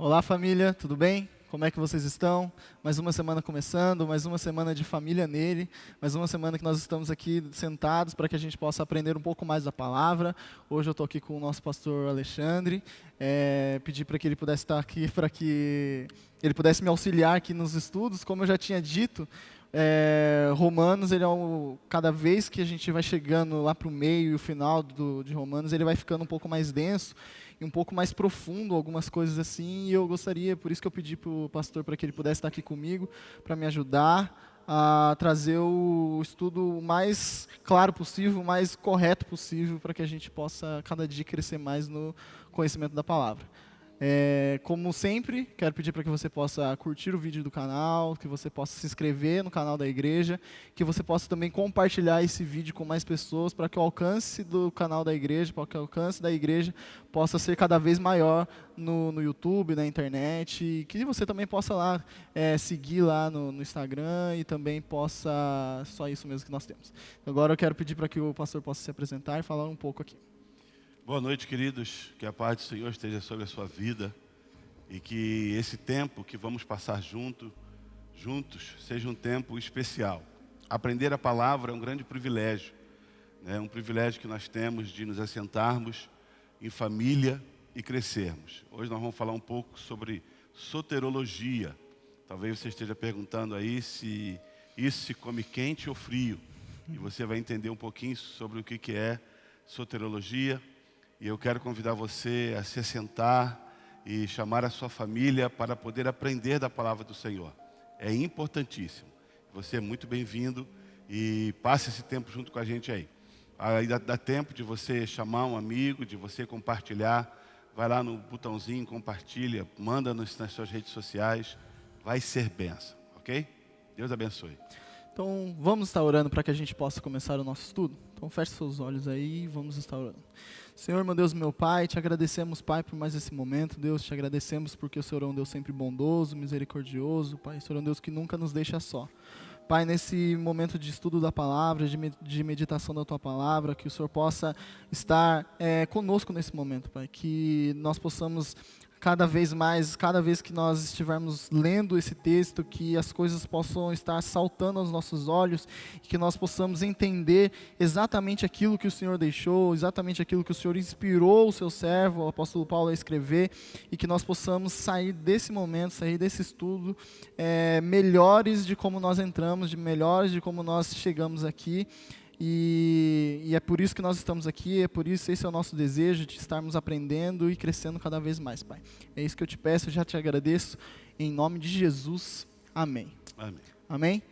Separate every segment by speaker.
Speaker 1: Olá família, tudo bem? Como é que vocês estão? Mais uma semana começando, mais uma semana de família nele, mais uma semana que nós estamos aqui sentados para que a gente possa aprender um pouco mais da palavra. Hoje eu estou aqui com o nosso pastor Alexandre, pedi para que ele pudesse estar aqui, para que ele pudesse me auxiliar aqui nos estudos. Como eu já tinha dito, Romanos, cada vez que a gente vai chegando lá para o meio e o final de Romanos, ele vai ficando um pouco mais denso e um pouco mais profundo, algumas coisas assim, e eu gostaria, por isso que eu pedi para o pastor para que ele pudesse estar aqui comigo, para me ajudar a trazer o estudo o mais claro possível, o mais correto possível, para que a gente possa cada dia crescer mais no conhecimento da palavra. Como sempre, quero pedir para que você possa curtir o vídeo do canal, que você possa se inscrever no canal da igreja, que você possa também compartilhar esse vídeo com mais pessoas, para que o alcance do canal da igreja, para que o alcance da igreja possa ser cada vez maior no YouTube, na internet, e que você também possa lá seguir lá no Instagram e também possa, só isso mesmo que nós temos. Agora eu quero pedir para que o pastor possa se apresentar e falar um pouco aqui.
Speaker 2: Boa noite, queridos. Que a paz do Senhor esteja sobre a sua vida e que esse tempo que vamos passar juntos seja um tempo especial. Aprender a palavra é um grande privilégio, né? Um privilégio que nós temos de nos assentarmos em família e crescermos. Hoje nós vamos falar um pouco sobre soterologia. Talvez você esteja perguntando aí se isso se come quente ou frio. E você vai entender um pouquinho sobre o que é soterologia. E eu quero convidar você a se assentar e chamar a sua família para poder aprender da palavra do Senhor. É importantíssimo. Você é muito bem-vindo e passe esse tempo junto com a gente aí. Aí dá tempo de você chamar um amigo, de você compartilhar. Vai lá no botãozinho, compartilha, manda nas suas redes sociais. Vai ser bênção, ok? Deus abençoe.
Speaker 1: Então, vamos estar orando para que a gente possa começar o nosso estudo? Então, feche seus olhos aí e vamos estar orando. Senhor, meu Deus, meu Pai, te agradecemos, Pai, por mais esse momento. Deus, te agradecemos porque o Senhor é um Deus sempre bondoso, misericordioso. Pai, o Senhor é um Deus que nunca nos deixa só. Pai, nesse momento de estudo da palavra, de meditação da Tua palavra, que o Senhor possa estar conosco nesse momento, Pai. Que nós possamos cada vez mais, cada vez que nós estivermos lendo esse texto, que as coisas possam estar saltando aos nossos olhos, e que nós possamos entender exatamente aquilo que o Senhor deixou, exatamente aquilo que o Senhor inspirou o seu servo, o apóstolo Paulo, a escrever, e que nós possamos sair desse momento, sair desse estudo, melhores de como nós entramos, melhores de como nós chegamos aqui. E é por isso que nós estamos aqui, é por isso, esse é o nosso desejo, de estarmos aprendendo e crescendo cada vez mais, Pai. É isso que eu te peço, eu já te agradeço, em nome de Jesus, amém.
Speaker 2: Amém.
Speaker 1: Amém?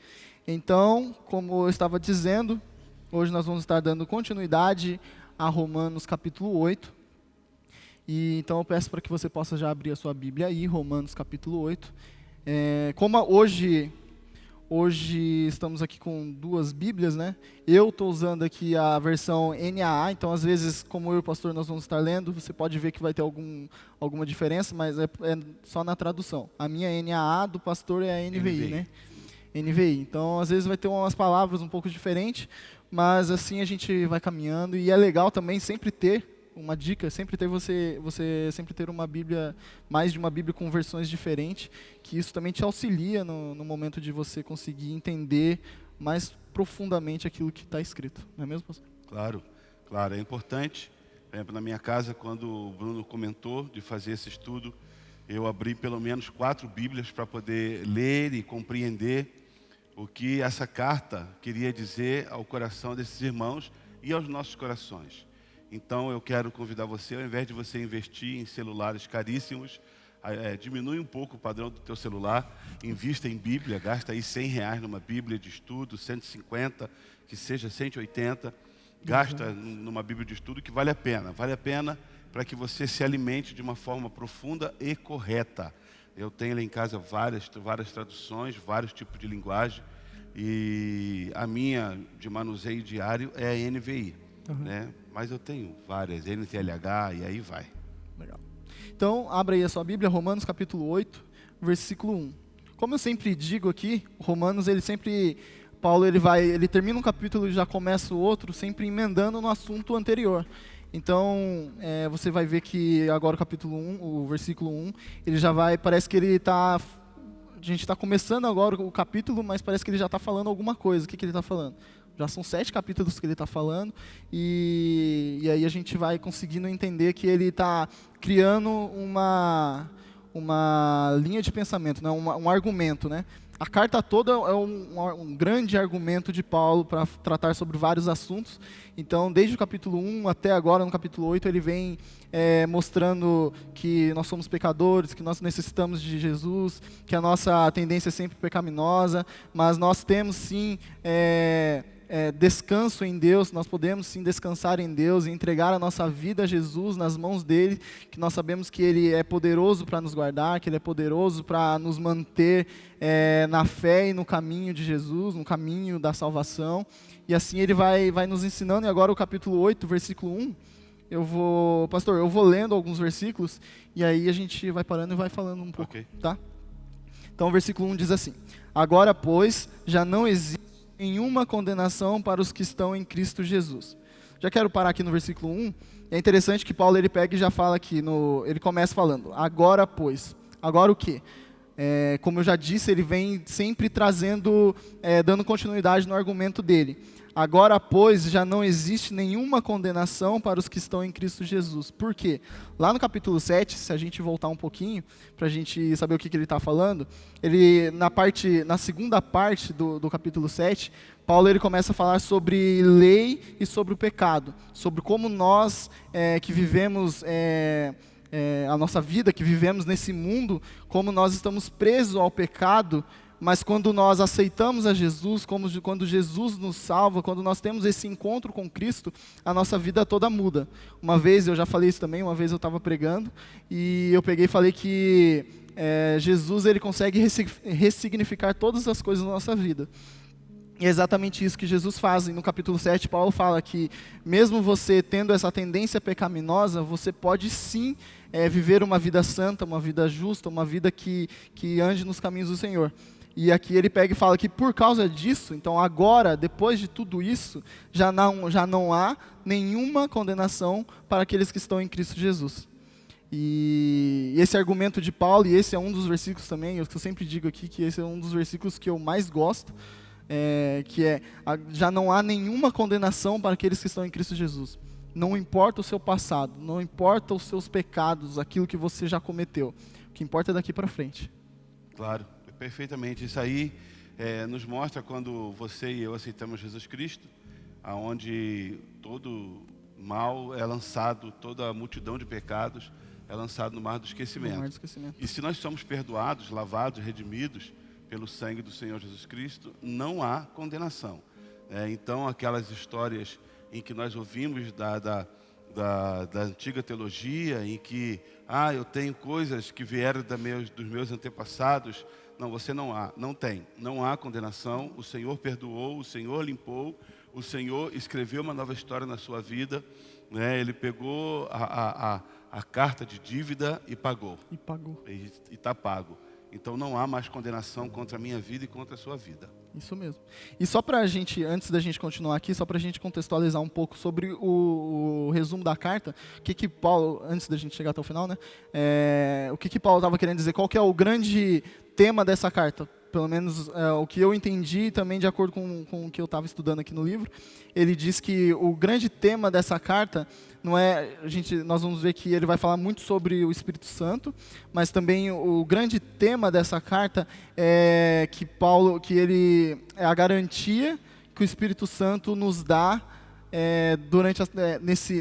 Speaker 1: Então, como eu estava dizendo, hoje nós vamos estar dando continuidade a Romanos capítulo 8. E então eu peço para que você possa já abrir a sua Bíblia aí, Romanos capítulo 8. Como Hoje estamos aqui com duas Bíblias, né? Eu estou usando aqui a versão NAA, então às vezes, como eu e o pastor nós vamos estar lendo, você pode ver que vai ter alguma diferença, mas é só na tradução. A minha NAA, do pastor é a NVI, né? NVI. Então, às vezes vai ter umas palavras um pouco diferentes, mas assim a gente vai caminhando, e é legal também sempre ter uma dica, sempre ter você sempre ter uma Bíblia, mais de uma Bíblia com versões diferentes, que isso também te auxilia no momento de você conseguir entender mais profundamente aquilo que está escrito, não é mesmo, pastor?
Speaker 2: Claro, claro, é importante. Por exemplo, na minha casa, quando o Bruno comentou de fazer esse estudo, eu abri pelo menos 4 Bíblias para poder ler e compreender o que essa carta queria dizer ao coração desses irmãos e aos nossos corações. Então eu quero convidar você, ao invés de você investir em celulares caríssimos, diminui um pouco o padrão do teu celular, invista em Bíblia, gasta aí R$100 numa Bíblia de estudo, 150, que seja 180, gasta numa Bíblia de estudo que vale a pena para que você se alimente de uma forma profunda e correta. Eu tenho lá em casa várias traduções, vários tipos de linguagem, e a minha de manuseio diário é a NVI, né? Mas eu tenho várias, NTLH, e aí vai.
Speaker 1: Legal. Então, abra aí a sua Bíblia, Romanos capítulo 8, versículo 1. Como eu sempre digo aqui, Romanos, Paulo ele termina um capítulo e já começa o outro, sempre emendando no assunto anterior. Então, você vai ver que agora o capítulo 1, o versículo 1, ele já vai, parece que ele está, a gente está começando agora o capítulo, mas parece que ele já está falando alguma coisa. O que ele está falando? Já são 7 capítulos que ele está falando, e aí a gente vai conseguindo entender que ele está criando uma linha de pensamento, né? Um argumento, né? A carta toda é um grande argumento de Paulo para tratar sobre vários assuntos. Então, desde o capítulo 1 até agora, no capítulo 8, ele vem mostrando que nós somos pecadores, que nós necessitamos de Jesus, que a nossa tendência é sempre pecaminosa, mas nós temos sim descanso em Deus, nós podemos sim descansar em Deus e entregar a nossa vida a Jesus nas mãos dele, que nós sabemos que ele é poderoso para nos guardar, que ele é poderoso para nos manter na fé e no caminho de Jesus, no caminho da salvação, e assim ele vai nos ensinando. E agora o capítulo 8, versículo 1, pastor, eu vou lendo alguns versículos, e aí a gente vai parando e vai falando um pouco, okay, tá? Então o versículo 1 diz assim: agora, pois, já não existe nenhuma condenação para os que estão em Cristo Jesus. Já quero parar aqui no versículo 1. É interessante que Paulo ele pega e já fala aqui, ele começa falando, agora pois. Agora o quê? Como eu já disse, ele vem sempre trazendo, dando continuidade no argumento dele. Agora, pois, já não existe nenhuma condenação para os que estão em Cristo Jesus. Por quê? Lá no capítulo 7, se a gente voltar um pouquinho, para a gente saber o que ele está falando, na segunda parte do capítulo 7, Paulo ele começa a falar sobre lei e sobre o pecado, sobre como nós que vivemos a nossa vida, que vivemos nesse mundo, como nós estamos presos ao pecado. Mas quando nós aceitamos a Jesus, quando Jesus nos salva, quando nós temos esse encontro com Cristo, a nossa vida toda muda. Uma vez, eu já falei isso também, uma vez eu estava pregando, e eu peguei e falei que Jesus ele consegue ressignificar todas as coisas na nossa vida. E é exatamente isso que Jesus faz. E no capítulo 7, Paulo fala que mesmo você tendo essa tendência pecaminosa, você pode sim viver uma vida santa, uma vida justa, uma vida que ande nos caminhos do Senhor. E aqui ele pega e fala que por causa disso, então agora, depois de tudo isso, já não há nenhuma condenação para aqueles que estão em Cristo Jesus. E esse argumento de Paulo, e esse é um dos versículos também, eu sempre digo aqui que esse é um dos versículos que eu mais gosto, já não há nenhuma condenação para aqueles que estão em Cristo Jesus. Não importa o seu passado, não importa os seus pecados, aquilo que você já cometeu. O que importa é daqui para frente.
Speaker 2: Claro. Perfeitamente, isso aí nos mostra quando você e eu aceitamos Jesus Cristo, aonde todo mal é lançado, toda a multidão de pecados é lançado no mar do esquecimento. E se nós somos perdoados, lavados, redimidos pelo sangue do Senhor Jesus Cristo, não há condenação. Então aquelas histórias em que nós ouvimos da antiga teologia, em que eu tenho coisas que vieram dos meus antepassados. Não, você não há condenação. O Senhor perdoou, o Senhor limpou, o Senhor escreveu uma nova história na sua vida, né? Ele pegou a carta de dívida e pagou. E está pago. Então não há mais condenação contra a minha vida e contra a sua vida.
Speaker 1: Isso mesmo. E só para a gente, antes da gente continuar aqui, só para a gente contextualizar um pouco sobre o resumo da carta, o que Paulo, antes da gente chegar até o final, né? O que Paulo estava querendo dizer, qual que é o grande tema dessa carta? Pelo menos o que eu entendi, também de acordo com o que eu estava estudando aqui no livro, ele diz que o grande tema dessa carta não é, nós vamos ver que ele vai falar muito sobre o Espírito Santo, mas também o grande tema dessa carta é que ele é a garantia que o Espírito Santo nos dá durante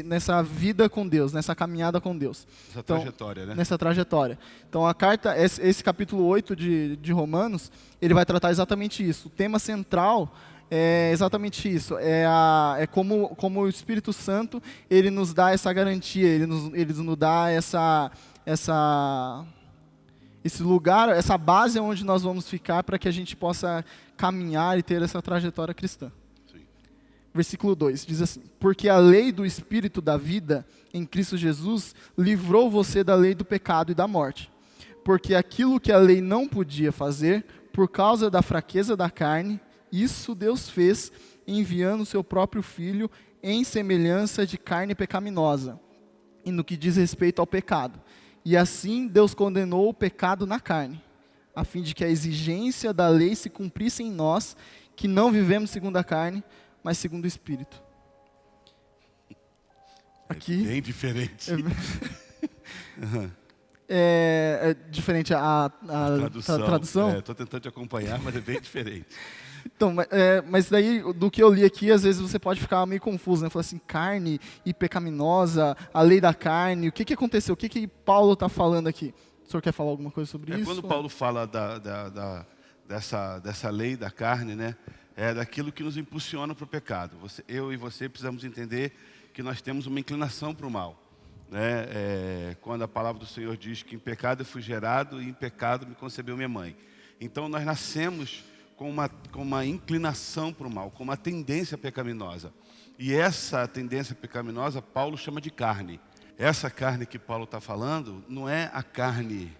Speaker 1: nessa vida com Deus, nessa caminhada com Deus.
Speaker 2: Trajetória, né?
Speaker 1: Nessa trajetória. Então a carta, esse capítulo 8 de Romanos, ele vai tratar exatamente isso. O tema central é exatamente isso. É como o Espírito Santo, ele nos dá essa garantia, ele nos dá esse lugar, essa base onde nós vamos ficar para que a gente possa caminhar e ter essa trajetória cristã. Versículo 2, diz assim: porque a lei do Espírito da vida em Cristo Jesus livrou você da lei do pecado e da morte. Porque aquilo que a lei não podia fazer, por causa da fraqueza da carne, isso Deus fez, enviando o seu próprio Filho em semelhança de carne pecaminosa, e no que diz respeito ao pecado. E assim Deus condenou o pecado na carne, a fim de que a exigência da lei se cumprisse em nós, que não vivemos segundo a carne, mas segundo o Espírito. Aqui
Speaker 2: Bem diferente.
Speaker 1: é diferente a tradução?
Speaker 2: Estou tentando te acompanhar, mas é bem diferente.
Speaker 1: Então, mas daí, do que eu li aqui, às vezes você pode ficar meio confuso, né? Falar assim, carne e pecaminosa, a lei da carne, o que aconteceu? O que Paulo está falando aqui? O senhor quer falar alguma coisa sobre isso?
Speaker 2: Quando Paulo fala dessa lei da carne, né? É daquilo que nos impulsiona para o pecado. Eu e você precisamos entender que nós temos uma inclinação para o mal. Né? Quando a palavra do Senhor diz que em pecado eu fui gerado e em pecado me concebeu minha mãe. Então nós nascemos com uma inclinação para o mal, com uma tendência pecaminosa. E essa tendência pecaminosa Paulo chama de carne. Essa carne que Paulo está falando não é a carne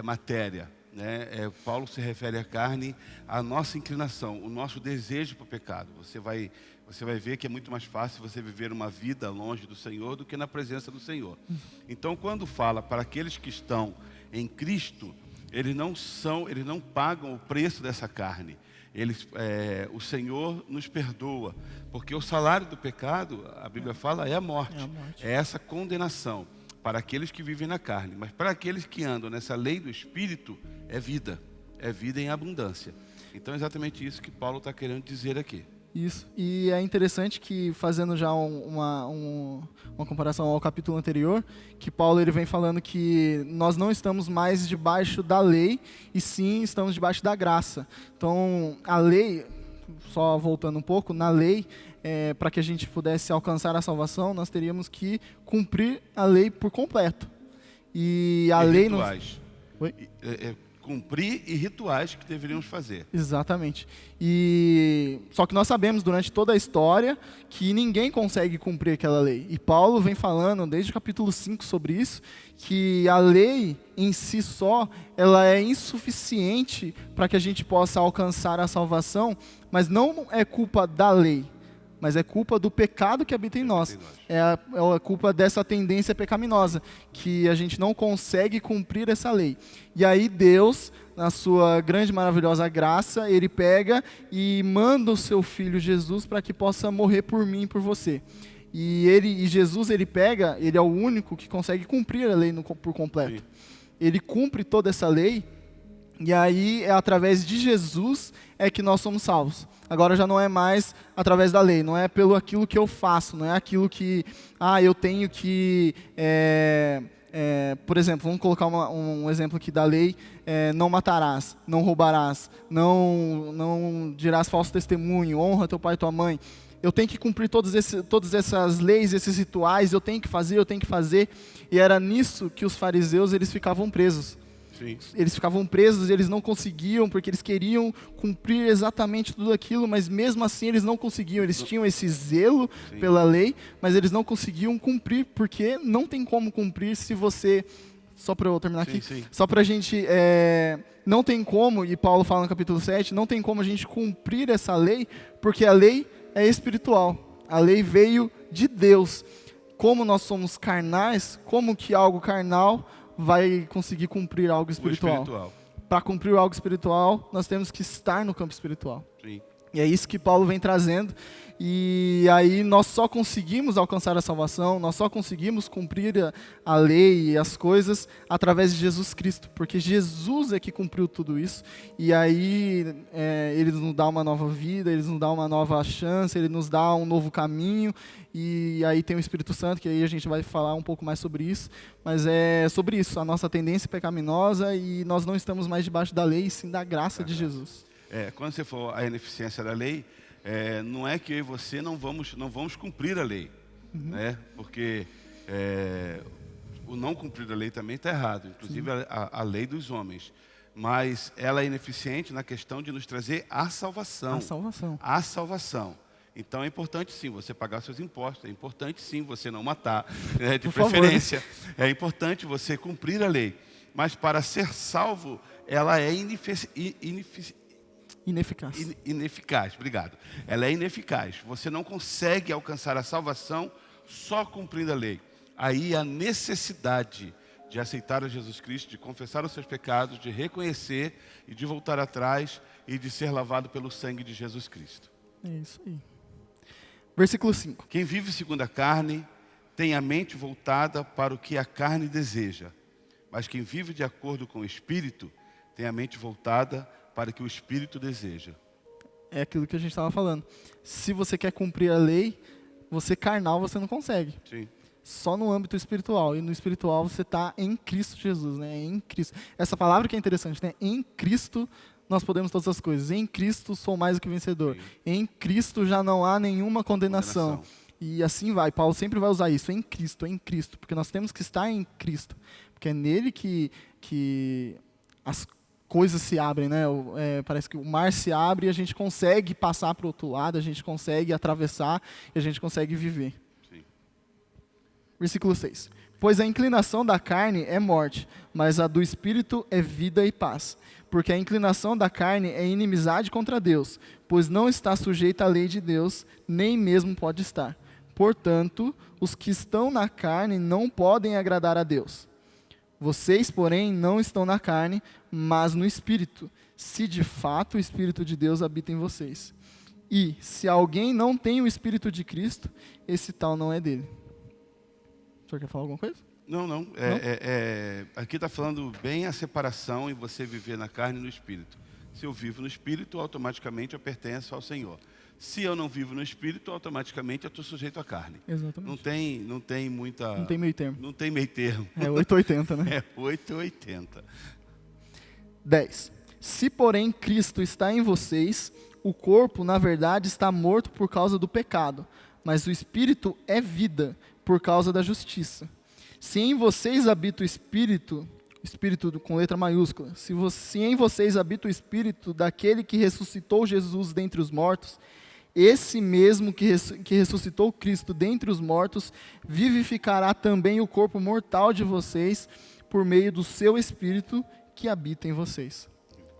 Speaker 2: matéria. Né? Paulo se refere à carne, à nossa inclinação, o nosso desejo para o pecado. Você vai ver que é muito mais fácil você viver uma vida longe do Senhor do que na presença do Senhor. Então, quando fala para aqueles que estão em Cristo, eles não pagam o preço dessa carne. O Senhor nos perdoa, porque o salário do pecado, a Bíblia fala, é a morte. É essa condenação para aqueles que vivem na carne. Mas para aqueles que andam nessa lei do Espírito, é vida em abundância. Então é exatamente isso que Paulo está querendo dizer aqui.
Speaker 1: Isso, e é interessante que, fazendo já uma comparação ao capítulo anterior, que Paulo ele vem falando que nós não estamos mais debaixo da lei, e sim estamos debaixo da graça. Então, a lei, só voltando um pouco, na lei, para que a gente pudesse alcançar a salvação, nós teríamos que cumprir a lei por completo. E a lei
Speaker 2: rituais. Oi? Cumprir e rituais que deveríamos fazer.
Speaker 1: Exatamente. Só que nós sabemos durante toda a história que ninguém consegue cumprir aquela lei. E Paulo vem falando desde o capítulo 5 sobre isso, que a lei em si só, ela é insuficiente para que a gente possa alcançar a salvação, mas não é culpa da lei, mas é culpa do pecado que habita em nós. É a culpa dessa tendência pecaminosa, que a gente não consegue cumprir essa lei. E aí Deus, na sua grande e maravilhosa graça, Ele pega e manda o seu Filho Jesus para que possa morrer por mim e por você. E Jesus, Ele é o único que consegue cumprir a lei por completo. Sim. Ele cumpre toda essa lei, e aí é através de Jesus que nós somos salvos. Agora já não é mais através da lei, não é pelo aquilo que eu faço, não é aquilo que, eu tenho que, por exemplo, vamos colocar um exemplo aqui da lei, não matarás, não roubarás, não dirás falso testemunho, honra teu pai e tua mãe. Eu tenho que cumprir todas essas leis, esses rituais, eu tenho que fazer, e era nisso que os fariseus eles ficavam presos.
Speaker 2: Sim.
Speaker 1: Eles ficavam presos, eles não conseguiam, porque eles queriam cumprir exatamente tudo aquilo, mas mesmo assim eles não conseguiam. Eles tinham esse zelo Sim. pela lei, mas eles não conseguiam cumprir, porque não tem como cumprir se você... Só para eu terminar aqui, só para a gente... não tem como, e Paulo fala no capítulo 7, não tem como a gente cumprir essa lei, porque a lei é espiritual. A lei veio de Deus. Como nós somos carnais, como que algo carnal vai conseguir cumprir algo espiritual? Para cumprir algo espiritual, nós temos que estar no campo espiritual.
Speaker 2: Sim.
Speaker 1: E é isso que Paulo vem trazendo. E aí nós só conseguimos alcançar a salvação, nós só conseguimos cumprir a lei e as coisas através de Jesus Cristo, porque Jesus é que cumpriu tudo isso. E aí Ele nos dá uma nova vida, Ele nos dá uma nova chance, Ele nos dá um novo caminho. E aí tem o Espírito Santo, que aí a gente vai falar um pouco mais sobre isso. Mas é sobre isso, a nossa tendência pecaminosa, e nós não estamos mais debaixo da lei, sim da graça de Jesus.
Speaker 2: Quando você for a ineficiência da lei, não é que eu e você não vamos cumprir a lei, né? Porque o não cumprir a lei também está errado, inclusive a lei dos homens. Mas ela é ineficiente na questão de nos trazer a salvação. A salvação. Então é importante sim você pagar seus impostos, é importante sim você não matar, de preferência. É importante você cumprir a lei. Mas para ser salvo, ela é
Speaker 1: Ineficaz.
Speaker 2: Ineficaz, obrigado. Ela é ineficaz. Você não consegue alcançar a salvação só cumprindo a lei. Aí a necessidade de aceitar a Jesus Cristo, de confessar os seus pecados, de reconhecer e de voltar atrás e de ser lavado pelo sangue de Jesus Cristo.
Speaker 1: É isso aí. Versículo 5.
Speaker 2: Quem vive segundo a carne tem a mente voltada para o que a carne deseja, mas quem vive de acordo com o Espírito tem a mente voltada para o que o Espírito deseja.
Speaker 1: É aquilo que a gente estava falando. Se você quer cumprir a lei, você carnal você não consegue.
Speaker 2: Sim.
Speaker 1: Só no âmbito espiritual. E no espiritual você está em Cristo Jesus, né? Em Cristo. Essa palavra que é interessante, né? Em Cristo nós podemos todas as coisas. Em Cristo sou mais do que vencedor.
Speaker 2: Sim.
Speaker 1: Em Cristo já não há nenhuma condenação. E assim vai. Paulo sempre vai usar isso. Em Cristo. Porque nós temos que estar em Cristo. Porque é nele que as coisas se abrem, né? Parece que o mar se abre e a gente consegue passar para o outro lado, a gente consegue atravessar e a gente consegue viver.
Speaker 2: Sim.
Speaker 1: Versículo 6. Pois a inclinação da carne é morte, mas a do Espírito é vida e paz. Porque a inclinação da carne é inimizade contra Deus, pois não está sujeita à lei de Deus, nem mesmo pode estar. Portanto, os que estão na carne não podem agradar a Deus. Vocês, porém, não estão na carne, mas no Espírito, se de fato o Espírito de Deus habita em vocês. E, se alguém não tem o Espírito de Cristo, esse tal não é dele. O senhor quer falar alguma coisa?
Speaker 2: Não. Aqui está falando bem a separação em você viver na carne e no Espírito. Se eu vivo no Espírito, automaticamente eu pertenço ao Senhor. Se eu não vivo no Espírito, automaticamente eu estou sujeito à carne.
Speaker 1: Exatamente.
Speaker 2: Não tem muita...
Speaker 1: Não tem meio termo.
Speaker 2: Não tem meio termo.
Speaker 1: É 880, né?
Speaker 2: É 880.
Speaker 1: 10. Se, porém, Cristo está em vocês, o corpo, na verdade, está morto por causa do pecado, mas o Espírito é vida por causa da justiça. Se em vocês habita o Espírito com letra maiúscula, se em vocês habita o Espírito daquele que ressuscitou Jesus dentre os mortos, esse mesmo que ressuscitou Cristo dentre os mortos, vivificará também o corpo mortal de vocês por meio do seu Espírito que habita em vocês.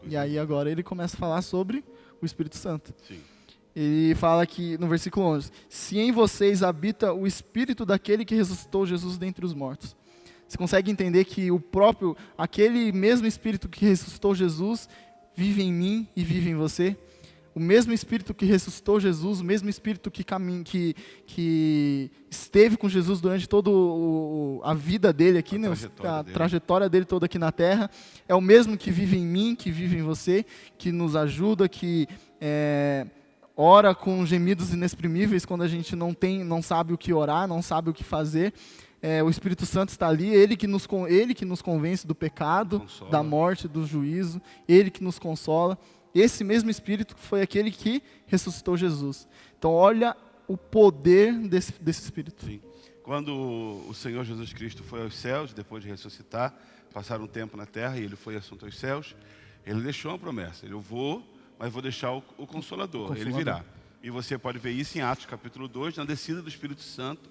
Speaker 1: E aí agora ele começa a falar sobre o Espírito Santo.
Speaker 2: Sim.
Speaker 1: Ele fala aqui no versículo 11, se em vocês habita o Espírito daquele que ressuscitou Jesus dentre os mortos. Você consegue entender que aquele mesmo Espírito que ressuscitou Jesus, vive em mim e vive em você? O mesmo Espírito que ressuscitou Jesus, o mesmo Espírito que esteve com Jesus durante toda a vida dele aqui, a trajetória dele toda aqui na Terra, é o mesmo que vive em mim, que vive em você, que nos ajuda, que ora com gemidos inexprimíveis quando a gente não sabe o que orar, não sabe o que fazer. O Espírito Santo está ali, ele que nos convence do pecado, da morte, do juízo, ele que nos consola. Esse mesmo Espírito foi aquele que ressuscitou Jesus. Então olha o poder desse Espírito.
Speaker 2: Sim. Quando o Senhor Jesus Cristo foi aos céus, depois de ressuscitar, passaram um tempo na terra e ele foi assunto aos céus, ele deixou uma promessa, eu vou, mas vou deixar o Consolador, ele virá. E você pode ver isso em Atos capítulo 2, na descida do Espírito Santo,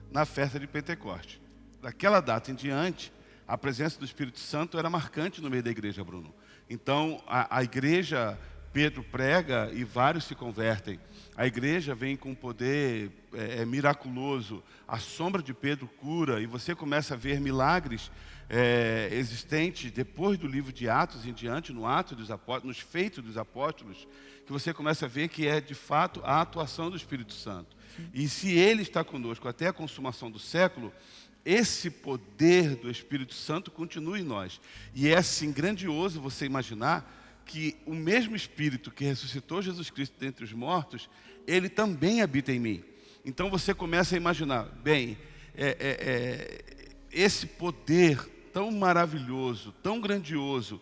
Speaker 2: na festa de Pentecostes. Daquela data em diante, a presença do Espírito Santo era marcante no meio da igreja, Bruno. Então, a igreja, Pedro prega e vários se convertem. A igreja vem com poder miraculoso. A sombra de Pedro cura e você começa a ver milagres existentes depois do livro de Atos em diante, nos feitos dos apóstolos, que você começa a ver que é de fato a atuação do Espírito Santo. E se ele está conosco até a consumação do século, esse poder do Espírito Santo continua em nós. E é assim grandioso você imaginar que o mesmo Espírito que ressuscitou Jesus Cristo dentre os mortos, ele também habita em mim. Então você começa a imaginar, bem, esse poder tão maravilhoso, tão grandioso,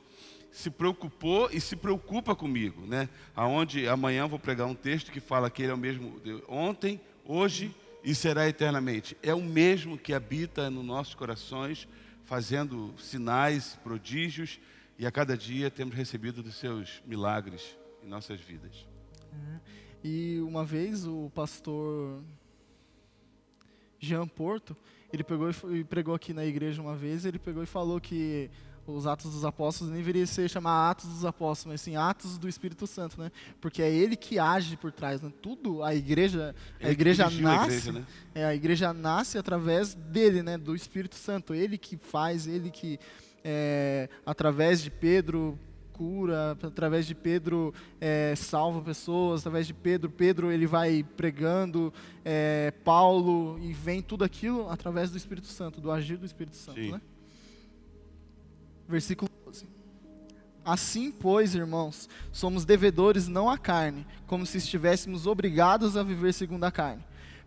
Speaker 2: se preocupou e se preocupa comigo, né? Aonde amanhã eu vou pregar um texto que fala que ele é o mesmo de ontem, hoje e será eternamente. É o mesmo que habita nos nossos corações, fazendo sinais, prodígios, e a cada dia temos recebido dos seus milagres em nossas vidas.
Speaker 1: E uma vez o pastor Jean Porto, ele pegou e pregou aqui na igreja uma vez, ele pegou e falou que os Atos dos Apóstolos nem deveria ser chamar Atos dos Apóstolos, mas sim Atos do Espírito Santo, né? Porque é ele que age por trás, né? Tudo, a igreja nasce, né? A igreja nasce através dele, né? Do Espírito Santo. Ele que faz, ele que, através de Pedro, cura, através de Pedro salva pessoas, através de Pedro ele vai pregando, Paulo, e vem tudo aquilo através do Espírito Santo, do agir do Espírito Santo, né? Versículo 12. Assim, pois, irmãos, somos devedores não à carne, como se estivéssemos obrigados a viver segundo a carne.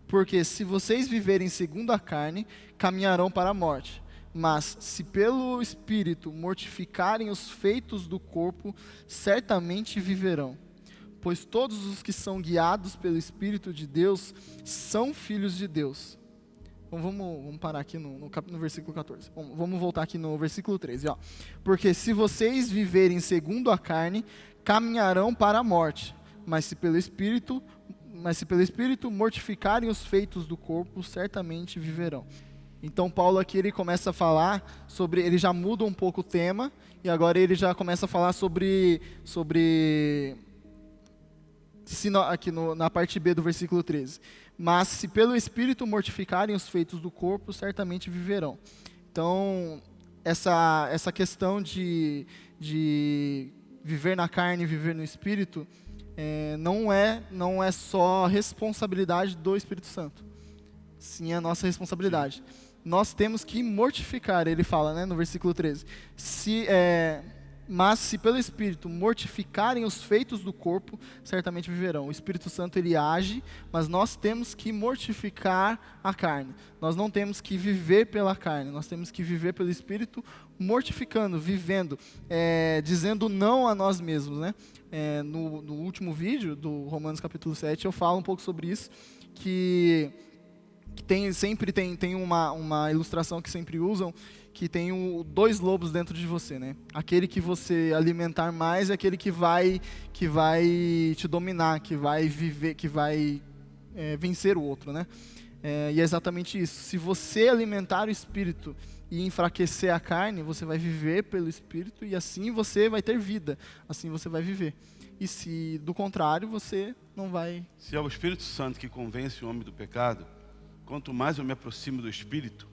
Speaker 1: Porque se vocês viverem segundo a carne, caminharão para a morte. Mas, se pelo Espírito mortificarem os feitos do corpo, certamente viverão. Pois todos os que são guiados pelo Espírito de Deus são filhos de Deus. Então, vamos parar aqui no versículo 14. Vamos voltar aqui no versículo 13. Ó. Porque se vocês viverem segundo a carne, caminharão para a morte. Mas se pelo Espírito mortificarem os feitos do corpo, certamente viverão. Então Paulo aqui ele começa a falar sobre, ele já muda um pouco o tema, e agora ele já começa a falar sobre aqui na parte B do versículo 13. Mas se pelo Espírito mortificarem os feitos do corpo, certamente viverão. Então, essa questão de viver na carne e viver no Espírito, não é só responsabilidade do Espírito Santo. Sim, é a nossa responsabilidade. Nós temos que mortificar, ele fala, né, no versículo 13. Mas se pelo Espírito mortificarem os feitos do corpo, certamente viverão. O Espírito Santo ele age, mas nós temos que mortificar a carne. Nós não temos que viver pela carne, nós temos que viver pelo Espírito, mortificando, vivendo, dizendo não a nós mesmos, né? No último vídeo do Romanos capítulo 7, eu falo um pouco sobre isso, que sempre tem uma ilustração que sempre usam, que tem dois lobos dentro de você, né? Aquele que você alimentar mais é aquele que vai te dominar, que vai viver, que vai vencer o outro, né? E é exatamente isso. Se você alimentar o Espírito e enfraquecer a carne, você vai viver pelo Espírito e assim você vai ter vida, assim você vai viver. E se do contrário, você não vai...
Speaker 2: Se é o Espírito Santo que convence o homem do pecado, quanto mais eu me aproximo do Espírito,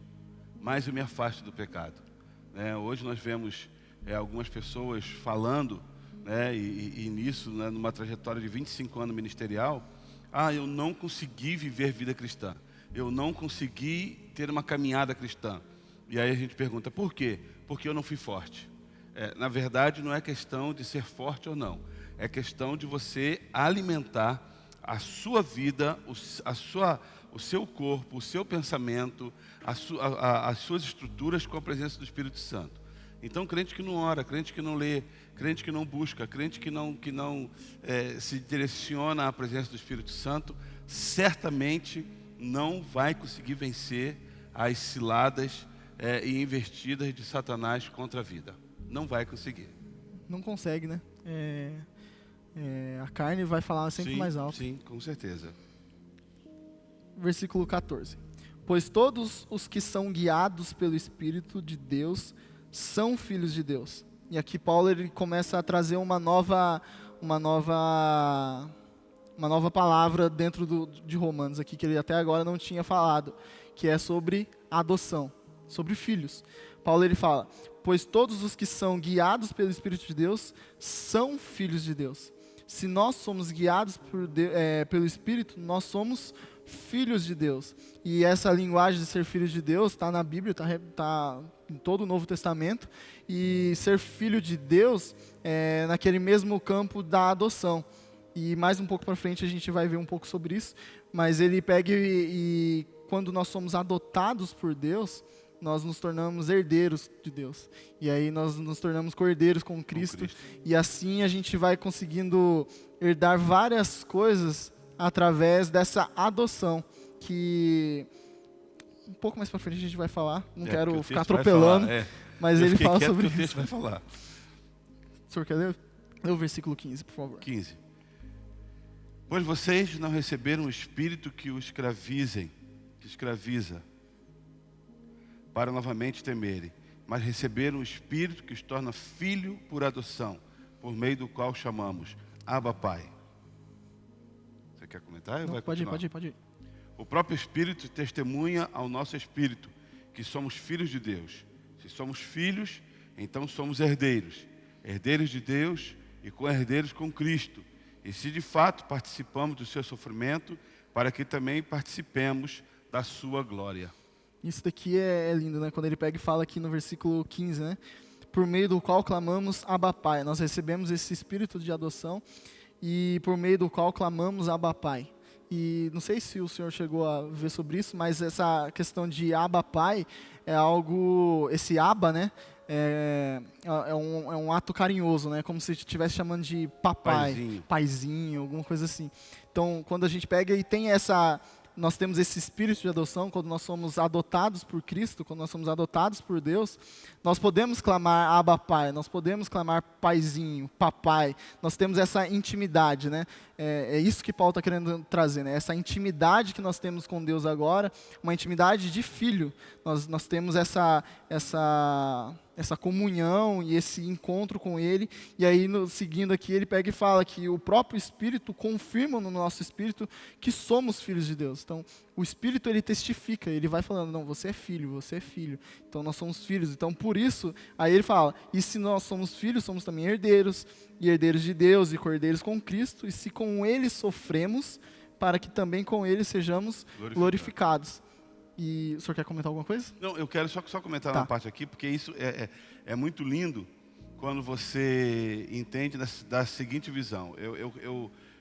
Speaker 2: mais eu me afasto do pecado. Hoje nós vemos algumas pessoas falando, e nisso, numa trajetória de 25 anos ministerial, eu não consegui viver vida cristã, eu não consegui ter uma caminhada cristã. E aí a gente pergunta, por quê? Porque eu não fui forte. Na verdade, não é questão de ser forte ou não, é questão de você alimentar a sua vida, o seu corpo, o seu pensamento, as suas estruturas com a presença do Espírito Santo. Então, crente que não ora, crente que não lê, crente que não busca, crente que não se direciona à presença do Espírito Santo, certamente não vai conseguir vencer as ciladas e investidas de Satanás contra a vida. Não vai conseguir.
Speaker 1: Não consegue, né? A carne vai falar sempre mais alto.
Speaker 2: Sim, com certeza.
Speaker 1: Versículo 14. Pois todos os que são guiados pelo Espírito de Deus são filhos de Deus. E aqui Paulo ele começa a trazer uma nova palavra dentro de Romanos aqui, que ele até agora não tinha falado, que é sobre adoção, sobre filhos. Paulo ele fala, pois todos os que são guiados pelo Espírito de Deus são filhos de Deus. Se nós somos guiados pelo Espírito, nós somos filhos de Deus. E essa linguagem de ser filhos de Deus está na Bíblia, está em todo o Novo Testamento. E ser filho de Deus é naquele mesmo campo da adoção. E mais um pouco para frente a gente vai ver um pouco sobre isso. Mas ele pega e quando nós somos adotados por Deus, nós nos tornamos herdeiros de Deus. E aí nós nos tornamos cordeiros com Cristo. E assim a gente vai conseguindo herdar várias coisas através dessa adoção, que um pouco mais para frente a gente vai falar. Não quero ficar atropelando, mas ele fala sobre isso. O texto
Speaker 2: vai falar.
Speaker 1: O senhor quer ler? Lê o versículo 15, por favor.
Speaker 2: 15. Pois vocês não receberam o Espírito que os escraviza, para novamente temerem. mas receberam o Espírito que os torna filho por adoção, por meio do qual chamamos Abba Pai. Você quer comentar?
Speaker 1: Não, pode ir.
Speaker 2: O próprio Espírito testemunha ao nosso espírito que somos filhos de Deus. Se somos filhos, então somos herdeiros. Herdeiros de Deus e co-herdeiros com Cristo. E se de fato participamos do seu sofrimento, para que também participemos da sua glória.
Speaker 1: Isso daqui é lindo, né? Quando ele pega e fala aqui no versículo 15, né? Por meio do qual clamamos Abba Pai. Nós recebemos esse espírito de adoção e por meio do qual clamamos Abba Pai. E não sei se o senhor chegou a ver sobre isso, mas essa questão de Abba Pai é algo, esse Abba, né? É um ato carinhoso, né? Como se estivesse chamando de papai, paizinho, alguma coisa assim. Então, quando a gente pega e tem nós temos esse espírito de adoção, quando nós somos adotados por Cristo, quando nós somos adotados por Deus, nós podemos clamar Abba Pai, nós podemos clamar paizinho, papai, nós temos essa intimidade, né? É isso que Paulo está querendo trazer, né? Essa intimidade que nós temos com Deus agora, uma intimidade de filho. Nós temos essa comunhão e esse encontro com Ele, e aí seguindo aqui ele pega e fala que o próprio Espírito confirma no nosso Espírito que somos filhos de Deus. Então o Espírito ele testifica, ele vai falando, não, você é filho, então nós somos filhos, então por isso, aí ele fala, e se nós somos filhos, somos também herdeiros, e herdeiros de Deus e co-herdeiros com Cristo, e se com Ele sofremos, para que também com Ele sejamos glorificados. E o senhor quer comentar alguma coisa?
Speaker 2: Não, eu quero só comentar uma parte aqui, porque isso é muito lindo quando você entende da seguinte visão.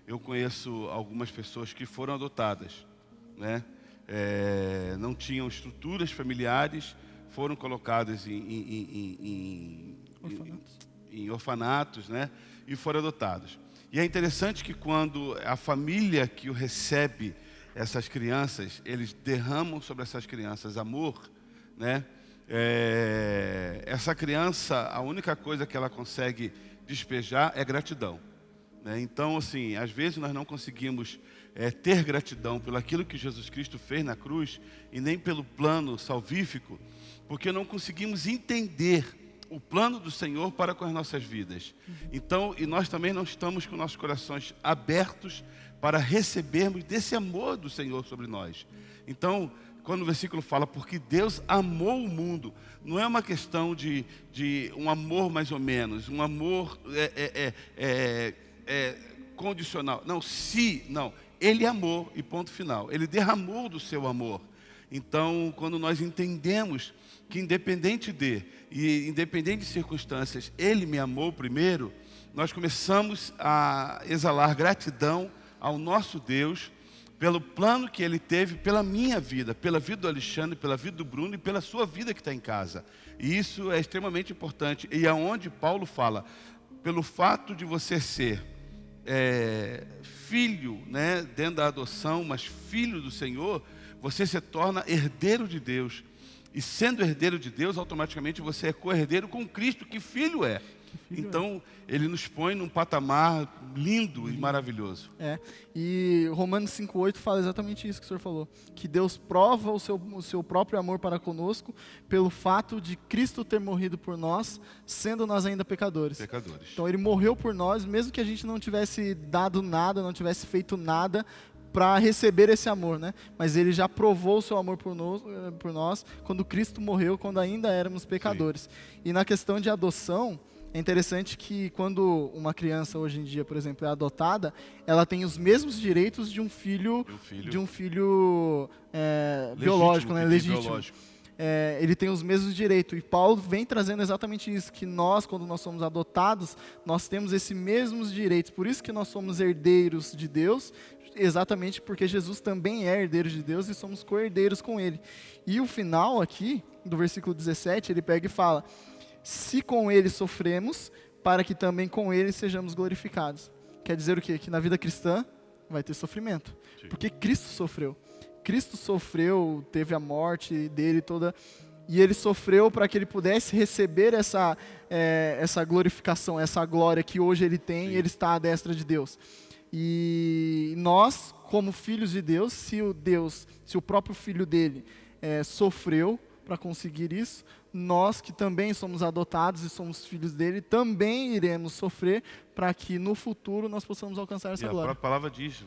Speaker 2: Eu conheço algumas pessoas que foram adotadas, né? Não tinham estruturas familiares, foram colocadas em orfanatos, né? E foram adotados. E é interessante que quando a família que o recebe essas crianças, eles derramam sobre essas crianças amor, né? Essa criança, a única coisa que ela consegue despejar é gratidão, né? Então, assim, às vezes nós não conseguimos ter gratidão pelo aquilo que Jesus Cristo fez na cruz e nem pelo plano salvífico, porque não conseguimos entender o plano do Senhor para com as nossas vidas. Então, e nós também não estamos com nossos corações abertos para recebermos desse amor do Senhor sobre nós. Então, quando o versículo fala, porque Deus amou o mundo, não é uma questão de um amor mais ou menos, um amor condicional. Não, não. Ele amou e ponto final. Ele derramou do seu amor. Então, quando nós entendemos que independente de circunstâncias, Ele me amou primeiro, nós começamos a exalar gratidão ao nosso Deus pelo plano que Ele teve pela minha vida, pela vida do Alexandre, pela vida do Bruno e pela sua vida que está em casa. E isso é extremamente importante. E aonde Paulo fala, pelo fato de você ser filho, né, dentro da adoção, mas filho do Senhor, você se torna herdeiro de Deus. E sendo herdeiro de Deus, automaticamente você é co-herdeiro com Cristo, que filho é. Então, Ele nos põe num patamar lindo e maravilhoso.
Speaker 1: E Romanos 5,8 fala exatamente isso que o senhor falou. Que Deus prova o seu próprio amor para conosco pelo fato de Cristo ter morrido por nós, sendo nós ainda pecadores. Então, Ele morreu por nós, mesmo que a gente não tivesse dado nada, não tivesse feito nada para receber esse amor, né? Mas Ele já provou o seu amor por nós quando Cristo morreu, quando ainda éramos pecadores. Sim. E na questão de adoção, é interessante que quando uma criança hoje em dia, por exemplo, é adotada, ela tem os mesmos direitos de um filho biológico, né? Legítimo. Ele tem os mesmos direitos. E Paulo vem trazendo exatamente isso, que nós, quando nós somos adotados, nós temos esses mesmos direitos. Por isso que nós somos herdeiros de Deus, exatamente porque Jesus também é herdeiro de Deus e somos co-herdeiros com Ele. E o final aqui, do versículo 17, ele pega e fala, se com Ele sofremos, para que também com Ele sejamos glorificados. Quer dizer o quê? Que na vida cristã vai ter sofrimento. Sim. Porque Cristo sofreu. Cristo sofreu, teve a morte dele toda, e Ele sofreu para que Ele pudesse receber essa glorificação, essa glória que hoje Ele tem. Sim. E Ele está à destra de Deus. E nós, como filhos de Deus, se o próprio Filho dele sofreu para conseguir isso, nós que também somos adotados e somos filhos dele, também iremos sofrer para que no futuro nós possamos alcançar essa
Speaker 2: E a
Speaker 1: glória.
Speaker 2: própria palavra diz,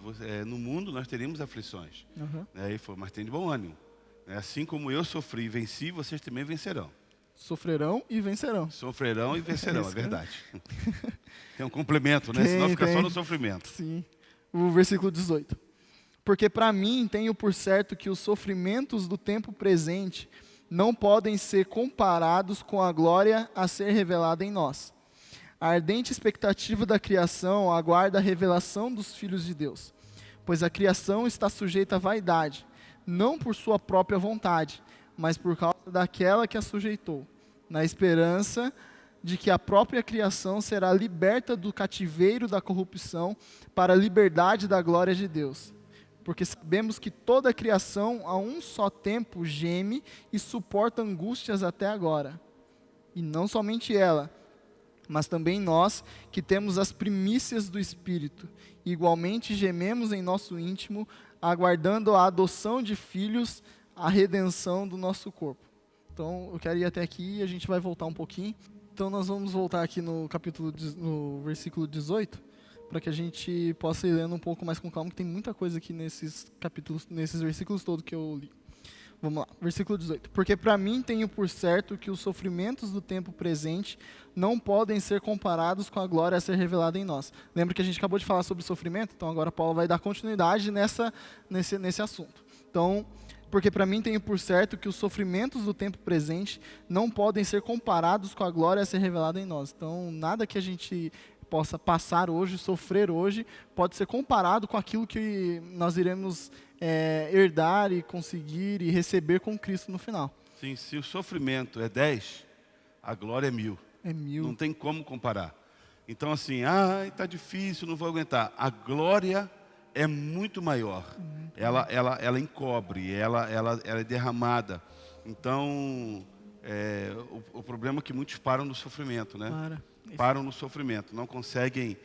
Speaker 2: no mundo nós teríamos aflições.
Speaker 1: Uhum.
Speaker 2: Né? Mas tem de bom ânimo. Assim como eu sofri e venci, vocês também vencerão.
Speaker 1: Sofrerão e vencerão.
Speaker 2: Sofrerão e vencerão, é verdade. Tem um complemento, né? Senão fica só no sofrimento.
Speaker 1: Sim. O versículo 18. Porque para mim tenho por certo que os sofrimentos do tempo presente não podem ser comparados com a glória a ser revelada em nós. A ardente expectativa da criação aguarda a revelação dos filhos de Deus. Pois a criação está sujeita à vaidade, não por sua própria vontade, mas por causa daquela que a sujeitou, na esperança de que a própria criação será liberta do cativeiro da corrupção para a liberdade da glória de Deus. Porque sabemos que toda a criação a um só tempo geme e suporta angústias até agora. E não somente ela, mas também nós que temos as primícias do Espírito. Igualmente gememos em nosso íntimo, aguardando a adoção de filhos, a redenção do nosso corpo. Então, eu quero ir até aqui e a gente vai voltar um pouquinho. Então, nós vamos voltar aqui no versículo 18, para que a gente possa ir lendo um pouco mais com calma, que tem muita coisa aqui nesses versículos todos que eu li. Vamos lá, versículo 18. Porque para mim tenho por certo que os sofrimentos do tempo presente não podem ser comparados com a glória a ser revelada em nós. Lembra que a gente acabou de falar sobre sofrimento? Então agora Paulo vai dar continuidade nesse assunto. Então, porque para mim tenho por certo que os sofrimentos do tempo presente não podem ser comparados com a glória a ser revelada em nós. Então, nada que a gente possa passar hoje, sofrer hoje, pode ser comparado com aquilo que nós iremos herdar e conseguir e receber com Cristo no final.
Speaker 2: Sim, se o sofrimento é 10, a glória é 1000.
Speaker 1: É 1000.
Speaker 2: Não tem como comparar. Então assim, está difícil, não vou aguentar. A glória é muito maior. Ela encobre, ela é derramada. Então, o problema é que muitos param no sofrimento, né? Param no sofrimento, não conseguem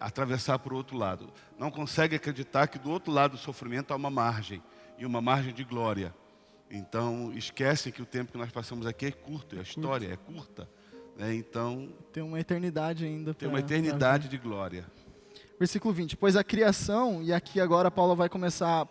Speaker 2: atravessar para o outro lado. Não conseguem acreditar que do outro lado do sofrimento há uma margem, e uma margem de glória. Então, esquecem que o tempo que nós passamos aqui é curto, a história é curta. Né? Então,
Speaker 1: tem uma eternidade ainda.
Speaker 2: Tem uma eternidade de glória.
Speaker 1: Versículo 20. Pois a criação, e aqui agora Paulo vai começar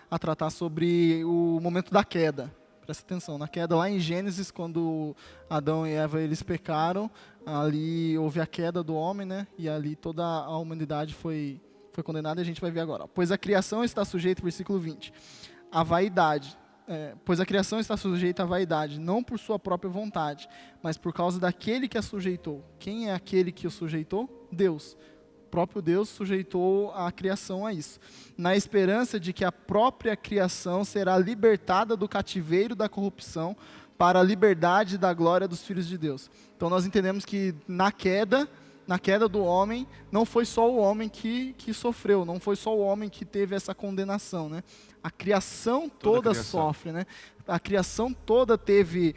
Speaker 1: a tratar sobre o momento da queda. Presta atenção, na queda lá em Gênesis, quando Adão e Eva eles pecaram, ali houve a queda do homem, né? E ali toda a humanidade foi condenada, e a gente vai ver agora. Pois a criação está sujeita, versículo 20, à vaidade. Pois a criação está sujeita à vaidade, não por sua própria vontade, mas por causa daquele que a sujeitou. Quem é aquele que o sujeitou? Deus. O próprio Deus sujeitou a criação a isso, na esperança de que a própria criação será libertada do cativeiro da corrupção para a liberdade da glória dos filhos de Deus. Então nós entendemos que na queda do homem, não foi só o homem que sofreu, não foi só o homem que teve essa condenação, né? A criação toda sofre, né? A criação toda teve...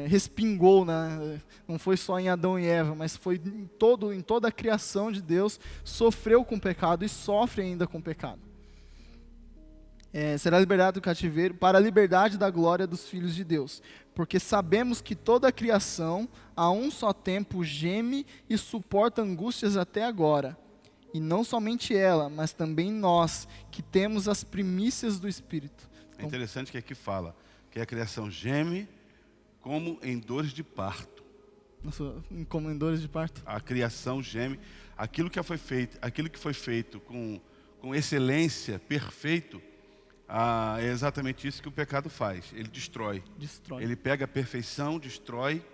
Speaker 1: respingou, né? Não foi só em Adão e Eva, mas foi em toda a criação de Deus, sofreu com o pecado e sofre ainda com o pecado. Será liberado do cativeiro para a liberdade da glória dos filhos de Deus, porque sabemos que toda a criação a um só tempo geme e suporta angústias até agora, e não somente ela, mas também nós, que temos as primícias do Espírito.
Speaker 2: É interessante que aqui fala que a criação geme como em dores de parto.
Speaker 1: Nossa, como em dores de parto?
Speaker 2: A criação geme. Aquilo que foi feito com excelência, perfeito, é exatamente isso que o pecado faz. Ele destrói. Ele pega a perfeição, destrói,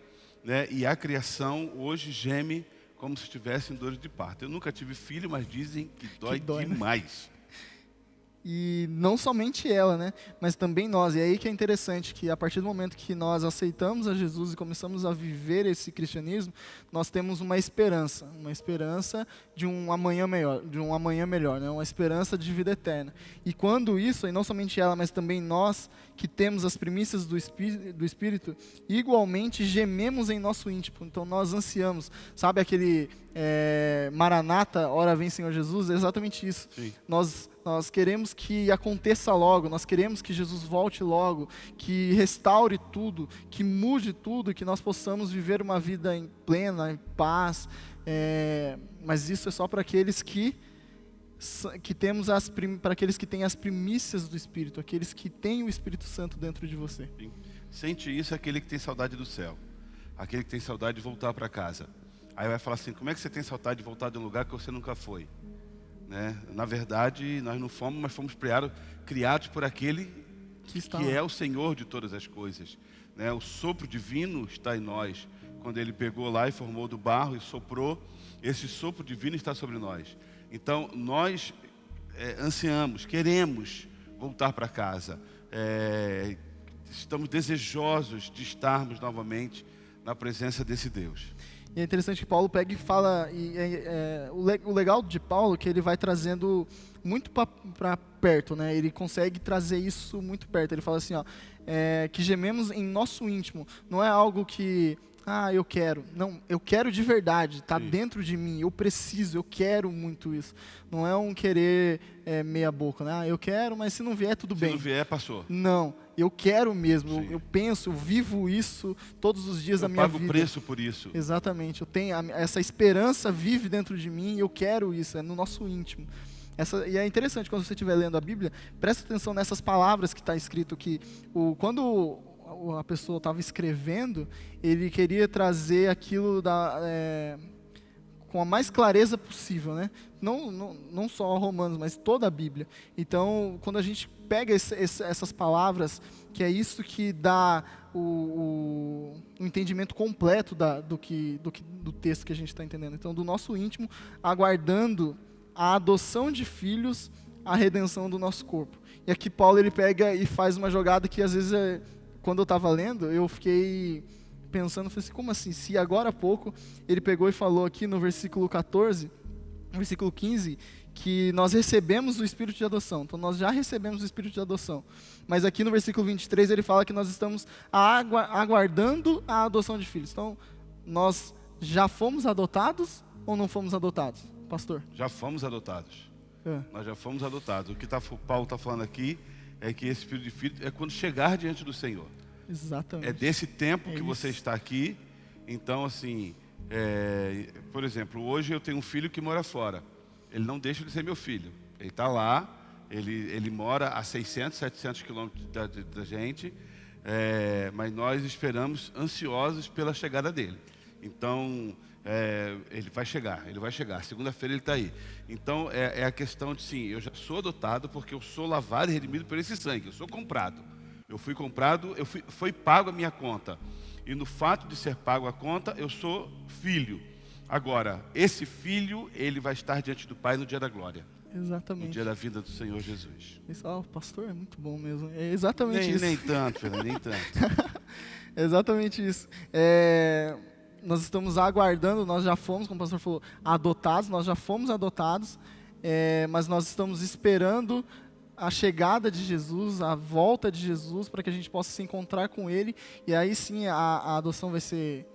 Speaker 2: né? E a criação hoje geme como se estivesse em dores de parto. Eu nunca tive filho, mas dizem que dói demais. Né?
Speaker 1: E não somente ela, né? Mas também nós. E aí que é interessante que a partir do momento que nós aceitamos a Jesus e começamos a viver esse cristianismo, nós temos uma esperança de um amanhã melhor, né? Uma esperança de vida eterna. E quando isso, e não somente ela, mas também nós que temos as primícias do Espírito, igualmente gememos em nosso íntimo. Então nós ansiamos, sabe aquele Maranata, ora vem Senhor Jesus? É exatamente isso.
Speaker 2: Sim.
Speaker 1: Nós nós queremos que aconteça logo, nós queremos que Jesus volte logo, que restaure tudo, que mude tudo, que nós possamos viver uma vida em plena, em paz, mas isso é só para aqueles que temos para aqueles que têm as primícias do Espírito, aqueles que têm o Espírito Santo dentro de você.
Speaker 2: Sim. Sente isso aquele que tem saudade do céu, aquele que tem saudade de voltar para casa. Aí vai falar assim, como é que você tem saudade de voltar de um lugar que você nunca foi? Né? Na verdade, nós não fomos, mas fomos criados por aquele que é o Senhor de todas as coisas. Né? O sopro divino está em nós. Quando Ele pegou lá e formou do barro e soprou, esse sopro divino está sobre nós. Então, nós ansiamos, queremos voltar para casa. Estamos desejosos de estarmos novamente na presença desse Deus.
Speaker 1: E é interessante que Paulo pega e fala, o legal de Paulo é que ele vai trazendo muito para perto, né? Ele consegue trazer isso muito perto. Ele fala assim, ó, que gememos em nosso íntimo. Não é algo que, eu quero. Não, eu quero de verdade, está dentro de mim, eu preciso, eu quero muito isso. Não é um querer meia boca, né? Eu quero, mas se não vier, tudo bem.
Speaker 2: Se não vier, passou.
Speaker 1: Não, eu quero mesmo, eu penso, eu vivo isso todos os dias da minha vida.
Speaker 2: Eu pago o preço por isso.
Speaker 1: Exatamente, eu tenho essa esperança vive dentro de mim e eu quero isso, é no nosso íntimo. E é interessante, quando você estiver lendo a Bíblia, presta atenção nessas palavras que está escrito, que quando a pessoa estava escrevendo, ele queria trazer aquilo com a mais clareza possível, né? Não só Romanos, mas toda a Bíblia. Então, quando a gente pega essas palavras, que é isso que dá o entendimento completo do texto que a gente está entendendo. Então, do nosso íntimo, aguardando a adoção de filhos, a redenção do nosso corpo. E aqui Paulo ele pega e faz uma jogada que às vezes, quando eu estava lendo, eu fiquei pensando, falei assim, como assim? Se agora há pouco ele pegou e falou aqui no versículo 14, no versículo 15, que nós recebemos o Espírito de adoção. Então nós já recebemos o Espírito de adoção. Mas aqui no versículo 23 ele fala que nós estamos aguardando a adoção de filhos. Então nós já fomos adotados ou não fomos adotados, pastor?
Speaker 2: Já fomos adotados. Nós já fomos adotados. O que Paulo está falando aqui é que esse Espírito de filho é quando chegar diante do Senhor.
Speaker 1: Exatamente.
Speaker 2: É desse tempo que você está aqui. Então, assim, por exemplo, hoje eu tenho um filho que mora fora. Ele não deixa de ser meu filho. Ele está lá, ele mora a 600, 700 quilômetros da gente, mas nós esperamos ansiosos pela chegada dele. Então, ele vai chegar. Segunda-feira ele está aí. Então, é a questão de, sim, eu já sou adotado porque eu sou lavado e redimido por esse sangue. Eu sou comprado. Eu fui comprado, foi pago a minha conta. E no fato de ser pago a conta, eu sou filho. Agora, esse filho, ele vai estar diante do Pai no dia da glória.
Speaker 1: Exatamente.
Speaker 2: No dia da vinda do Senhor Jesus.
Speaker 1: O pastor é muito bom mesmo. É exatamente isso.
Speaker 2: Nem tanto, Fernando, nem tanto.
Speaker 1: É exatamente isso. Nós estamos aguardando, nós já fomos, como o pastor falou, adotados, nós já fomos adotados, mas nós estamos esperando a chegada de Jesus, a volta de Jesus, para que a gente possa se encontrar com Ele, e aí sim a adoção vai ser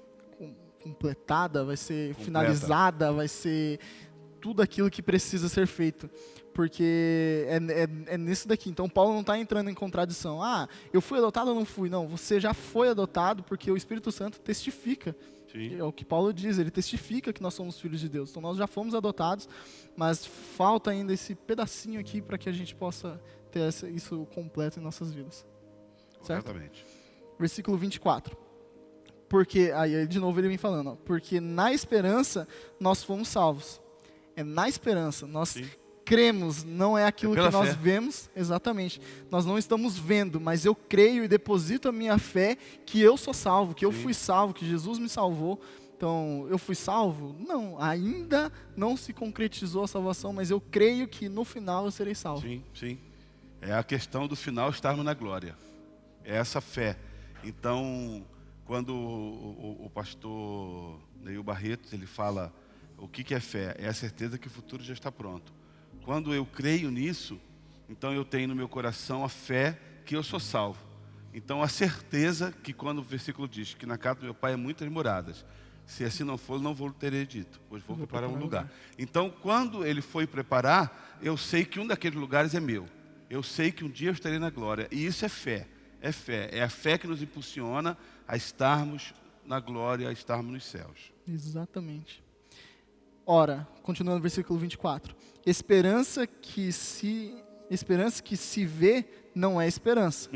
Speaker 1: completada, vai ser finalizada, vai ser tudo aquilo que precisa ser feito, porque é nisso daqui. Então Paulo não está entrando em contradição. Eu fui adotado ou não fui? Não, você já foi adotado porque o Espírito Santo testifica. Sim. É o que Paulo diz, ele testifica que nós somos filhos de Deus. Então nós já fomos adotados, mas falta ainda esse pedacinho aqui para que a gente possa ter isso completo em nossas vidas. Certo?
Speaker 2: Exatamente.
Speaker 1: Versículo 24. Porque, aí de novo ele vem falando, porque na esperança nós fomos salvos. É na esperança, nós cremos, não é aquilo que nós vemos, exatamente. Nós não estamos vendo, mas eu creio e deposito a minha fé que eu sou salvo, que eu fui salvo, que Jesus me salvou. Então, eu fui salvo? Não, ainda não se concretizou a salvação, mas eu creio que no final eu serei salvo.
Speaker 2: Sim, sim. É a questão do final estarmos na glória. É essa fé. Então, quando o pastor Neil Barretos, ele fala o que é fé? É a certeza que o futuro já está pronto. Quando eu creio nisso, então eu tenho no meu coração a fé que eu sou salvo. Então a certeza que quando o versículo diz que na casa do meu pai há muitas moradas, Se assim não for, não vou ter dito, pois vou preparar um lugar. Então, quando ele foi preparar, eu sei que um daqueles lugares é meu. Eu sei que um dia eu estarei na glória. E isso é fé. É fé. É a fé que nos impulsiona a estarmos na glória, a estarmos nos céus.
Speaker 1: Exatamente. Ora, continuando no versículo 24. Esperança que se vê não é esperança.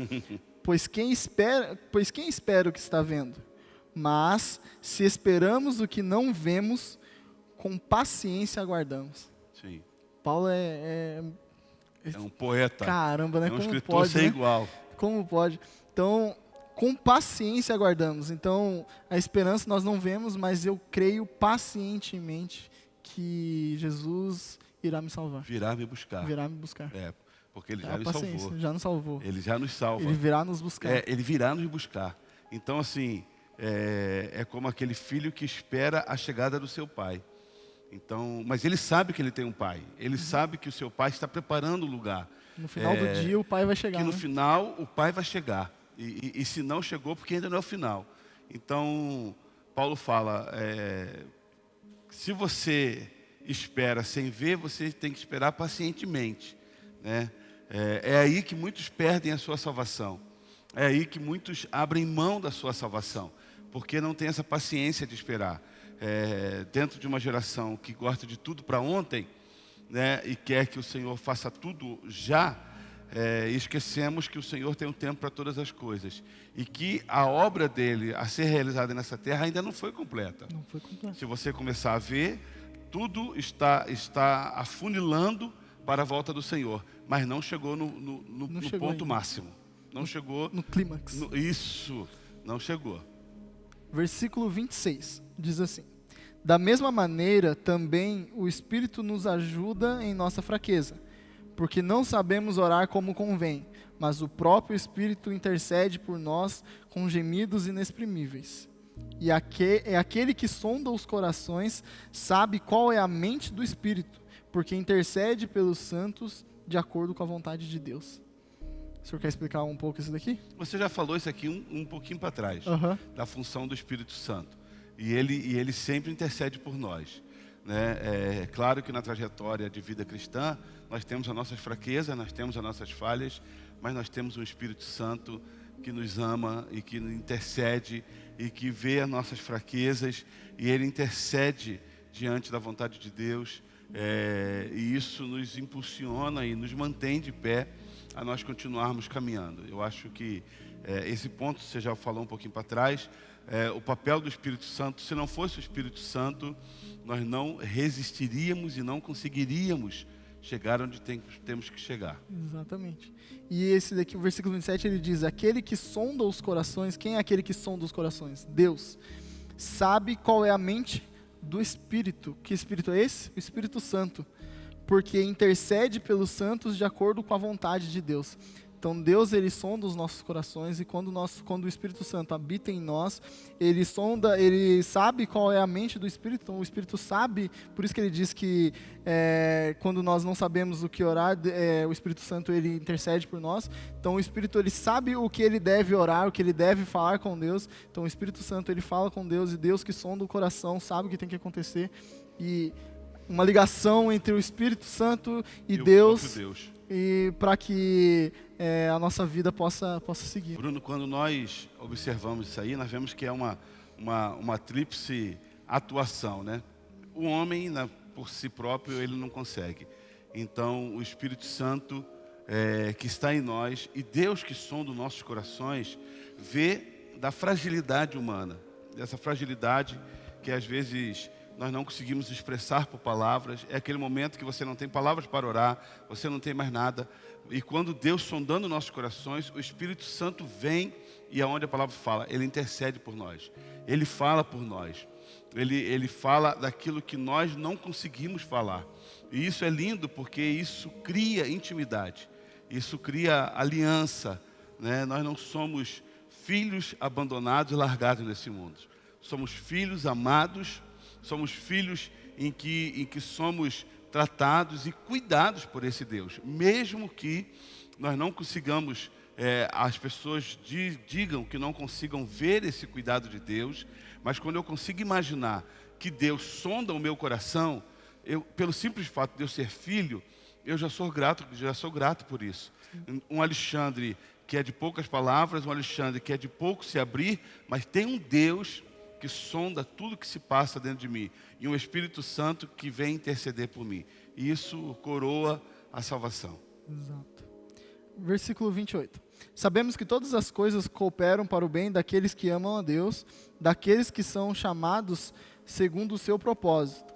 Speaker 1: Pois quem espera o que está vendo? Mas, se esperamos o que não vemos, com paciência aguardamos.
Speaker 2: Sim.
Speaker 1: Paulo é
Speaker 2: um poeta.
Speaker 1: Caramba, né?
Speaker 2: É um
Speaker 1: Como
Speaker 2: escritor
Speaker 1: pode,
Speaker 2: sem
Speaker 1: né?
Speaker 2: igual.
Speaker 1: Como pode? Então, com paciência aguardamos. Então, a esperança nós não vemos, mas eu creio pacientemente que Jesus irá me salvar.
Speaker 2: Virá me buscar.
Speaker 1: Virá me buscar.
Speaker 2: Porque ele já me salvou.
Speaker 1: Já nos salvou.
Speaker 2: Ele já nos salva.
Speaker 1: Ele virá nos buscar.
Speaker 2: Ele virá nos buscar. Então, assim, é como aquele filho que espera a chegada do seu pai. Então, mas ele sabe que ele tem um pai. Ele sabe que o seu pai está preparando o lugar.
Speaker 1: No final do dia, o pai vai chegar.
Speaker 2: Que no final, o pai vai chegar. E se não chegou, porque ainda não é o final. Então, Paulo fala, se você espera sem ver, você tem que esperar pacientemente, né? É aí que muitos perdem a sua salvação. É aí que muitos abrem mão da sua salvação, porque não tem essa paciência de esperar. Dentro de uma geração que gosta de tudo para ontem, né, e quer que o Senhor faça tudo já, esquecemos que o Senhor tem um tempo para todas as coisas. E que a obra dele a ser realizada nessa terra ainda não foi completa.
Speaker 1: Não foi completa.
Speaker 2: Se você começar a ver, tudo está afunilando para a volta do Senhor, mas não chegou no ponto
Speaker 1: ainda.
Speaker 2: máximo. Não chegou
Speaker 1: no clímax.
Speaker 2: Isso, não chegou.
Speaker 1: Versículo 26 diz assim: da mesma maneira, também o Espírito nos ajuda em nossa fraqueza, porque não sabemos orar como convém, mas o próprio Espírito intercede por nós com gemidos inexprimíveis. E aquele que sonda os corações sabe qual é a mente do Espírito, porque intercede pelos santos de acordo com a vontade de Deus. O senhor quer explicar um pouco isso daqui?
Speaker 2: Você já falou isso aqui um pouquinho para trás, da função do Espírito Santo. E ele sempre intercede por nós, né? É claro que na trajetória de vida cristã, nós temos as nossas fraquezas, nós temos as nossas falhas, mas nós temos um Espírito Santo que nos ama e que intercede e que vê as nossas fraquezas, e ele intercede diante da vontade de Deus, e isso nos impulsiona e nos mantém de pé a nós continuarmos caminhando. Eu acho que esse ponto, você já falou um pouquinho para trás, o papel do Espírito Santo, se não fosse o Espírito Santo, nós não resistiríamos e não conseguiríamos chegar onde temos que chegar.
Speaker 1: Exatamente. E esse daqui, o versículo 27, ele diz: aquele que sonda os corações. Quem é aquele que sonda os corações? Deus. Sabe qual é a mente do Espírito. Que Espírito é esse? O Espírito Santo. Porque intercede pelos santos de acordo com a vontade de Deus. Então Deus, ele sonda os nossos corações, e quando o Espírito Santo habita em nós, ele sabe qual é a mente do Espírito. Então o Espírito sabe, por isso que ele diz que quando nós não sabemos o que orar, o Espírito Santo, ele intercede por nós. Então o Espírito, ele sabe o que ele deve orar, o que ele deve falar com Deus. Então o Espírito Santo, ele fala com Deus, e Deus que sonda o coração sabe o que tem que acontecer. E uma ligação entre o Espírito Santo e Deus. E para que a nossa vida possa seguir.
Speaker 2: Bruno, quando nós observamos isso aí, nós vemos que é uma tríplice atuação, né? O homem, por si próprio, ele não consegue. Então, o Espírito Santo que está em nós, e Deus que sonda os nossos corações, vê da fragilidade humana, dessa fragilidade que às vezes nós não conseguimos expressar por palavras. É aquele momento que você não tem palavras para orar, você não tem mais nada. E quando Deus, sondando nossos corações, o Espírito Santo vem, e aonde a palavra fala, ele intercede por nós. Ele fala por nós. Ele fala daquilo que nós não conseguimos falar. E isso é lindo, porque isso cria intimidade. Isso cria aliança, né? Nós não somos filhos abandonados e largados nesse mundo. Somos filhos amados. Somos filhos em que somos tratados e cuidados por esse Deus. Mesmo que nós não consigamos as pessoas digam que não consigam ver esse cuidado de Deus, mas quando eu consigo imaginar que Deus sonda o meu coração, pelo simples fato de eu ser filho, eu já sou grato por isso. Um Alexandre que é de poucas palavras, um Alexandre que é de pouco se abrir, mas tem um Deus que sonda tudo que se passa dentro de mim, e um Espírito Santo que vem interceder por mim. E isso coroa a salvação.
Speaker 1: Exato. Versículo 28. Sabemos que todas as coisas cooperam para o bem daqueles que amam a Deus, daqueles que são chamados segundo o seu propósito.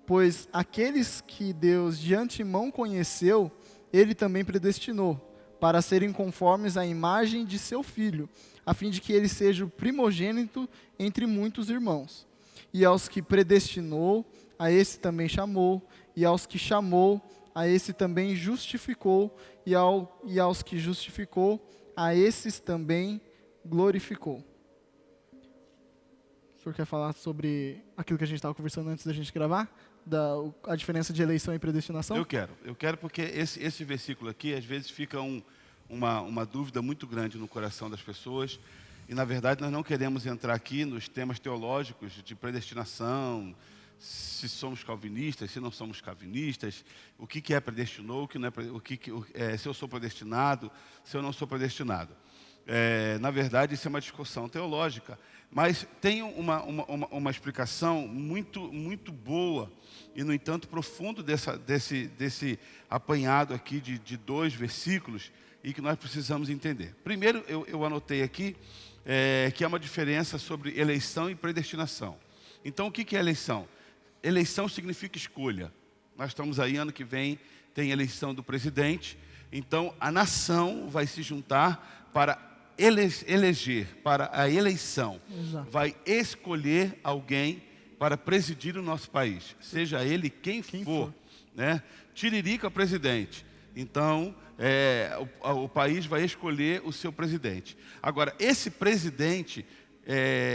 Speaker 1: Pois aqueles que Deus de antemão conheceu, Ele também predestinou, para serem conformes à imagem de seu Filho, a fim de que ele seja o primogênito entre muitos irmãos. E aos que predestinou, a esse também chamou, e aos que chamou, a esse também justificou, e aos que justificou, a esses também glorificou. O senhor quer falar sobre aquilo que a gente estava conversando antes da gente gravar? A diferença de eleição e predestinação?
Speaker 2: Eu quero porque esse versículo aqui, às vezes fica uma dúvida muito grande no coração das pessoas, e na verdade nós não queremos entrar aqui nos temas teológicos de predestinação, se somos calvinistas, se não somos calvinistas, o que é predestinou, o que não é, se eu sou predestinado, se eu não sou predestinado. Na verdade, isso é uma discussão teológica, mas tem uma explicação muito boa e, no entanto, profundo desse apanhado aqui de 2 versículos e que nós precisamos entender. Primeiro, eu anotei aqui que há uma diferença sobre eleição e predestinação. Então, o que é eleição? Eleição significa escolha. Nós estamos aí, ano que vem, tem eleição do presidente. Então, a nação vai se juntar para eleger, para a eleição.
Speaker 1: Exato.
Speaker 2: Vai escolher alguém para presidir o nosso país, seja ele quem for. Né? Tiririca presidente. Então, o país vai escolher o seu presidente. Agora, esse presidente,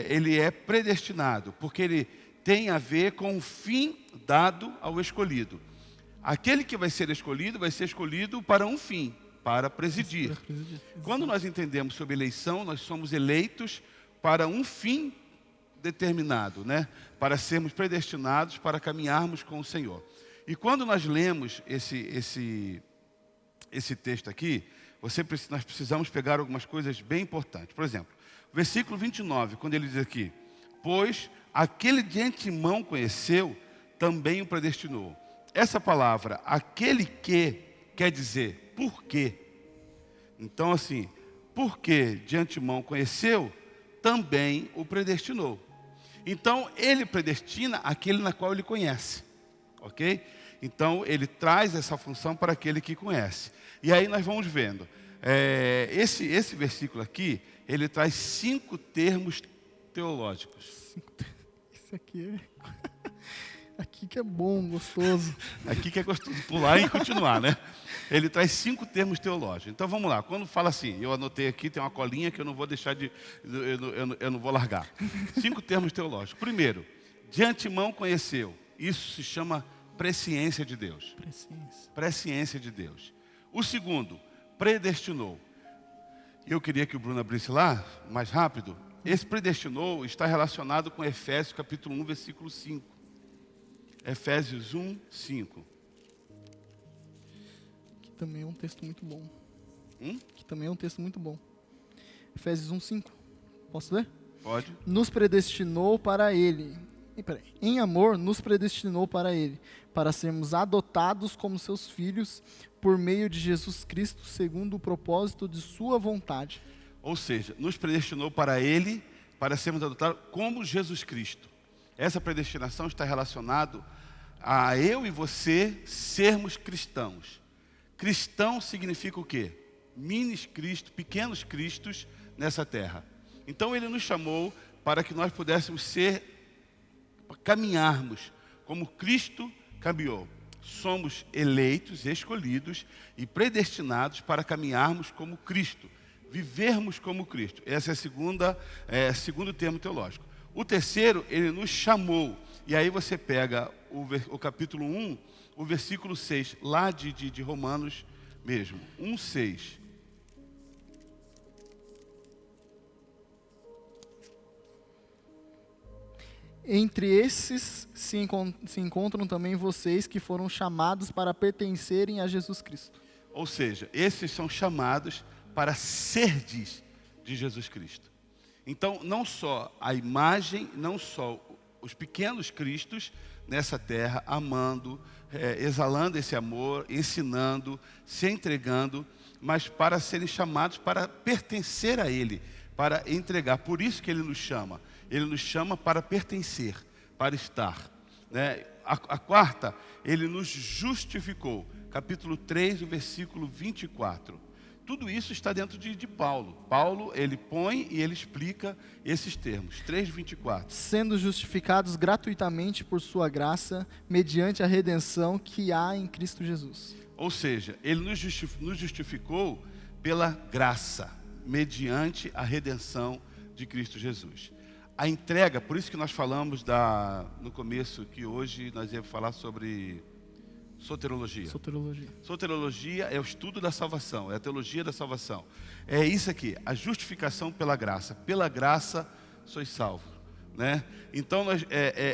Speaker 2: ele é predestinado, porque ele tem a ver com o fim dado ao escolhido. Aquele que vai ser escolhido para um fim, para presidir. Quando nós entendemos sobre eleição, nós somos eleitos para um fim determinado, né? Para sermos predestinados, para caminharmos com o Senhor. E quando nós lemos esse texto aqui, nós precisamos pegar algumas coisas bem importantes. Por exemplo, versículo 29, quando ele diz aqui: pois aquele de antemão conheceu, também o predestinou. Essa palavra, aquele que, quer dizer por quê. Então, assim, porque de antemão conheceu, também o predestinou. Então, ele predestina aquele na qual ele conhece. Ok? Então, ele traz essa função para aquele que conhece. E aí nós vamos vendo. Esse versículo aqui, ele traz 5 termos teológicos.
Speaker 1: Isso aqui aqui que é bom, gostoso.
Speaker 2: Aqui que é gostoso pular e continuar, né? Ele traz 5 termos teológicos. Então vamos lá. Quando fala assim, eu anotei aqui, tem uma colinha que eu não vou deixar eu não vou largar. 5 termos teológicos. Primeiro, de antemão conheceu. Isso se chama presciência de Deus. Presciência de Deus. O segundo, predestinou. Eu queria que o Bruno abrisse lá, mais rápido. Esse predestinou está relacionado com Efésios capítulo 1, versículo 5. Efésios 1, 5.
Speaker 1: Que também é um texto muito bom. Que também é um texto muito bom. Efésios 1, 5. Posso ler?
Speaker 2: Pode.
Speaker 1: Nos predestinou para Ele. Em amor, nos predestinou para Ele, para sermos adotados como seus filhos, por meio de Jesus Cristo, segundo o propósito de sua vontade.
Speaker 2: Ou seja, nos predestinou para Ele, para sermos adotados como Jesus Cristo. Essa predestinação está relacionada a eu e você sermos cristãos. Cristão significa o quê? Minis Cristo, pequenos Cristos nessa terra. Então Ele nos chamou para que nós pudéssemos caminharmos como Cristo caminhou. Somos eleitos, escolhidos e predestinados para caminharmos como Cristo, vivermos como Cristo. Esse é o segundo termo teológico. O terceiro, Ele nos chamou. E aí você pega o capítulo 1, o versículo 6, lá de Romanos mesmo. 1, 6.
Speaker 1: Entre esses se encontram também vocês que foram chamados para pertencerem a Jesus Cristo.
Speaker 2: Ou seja, esses são chamados para serdes de Jesus Cristo. Então, não só a imagem, não só os pequenos cristos nessa terra, amando, exalando esse amor, ensinando, se entregando, mas para serem chamados para pertencer a Ele, para entregar. Por isso que Ele nos chama. Ele nos chama para pertencer, para estar. Né? A quarta, Ele nos justificou. Capítulo 3, o versículo 24. Tudo isso está dentro de Paulo. Paulo, ele põe e ele explica esses termos. 3:24.
Speaker 1: Sendo justificados gratuitamente por sua graça, mediante a redenção que há em Cristo Jesus.
Speaker 2: Ou seja, ele nos justificou pela graça, mediante a redenção de Cristo Jesus. A entrega, por isso que nós falamos no começo, que hoje nós íamos falar sobre soterologia. Soterologia é o estudo da salvação, é a teologia da salvação. É isso aqui, a justificação pela graça. Pela graça sois salvos. Né? Então,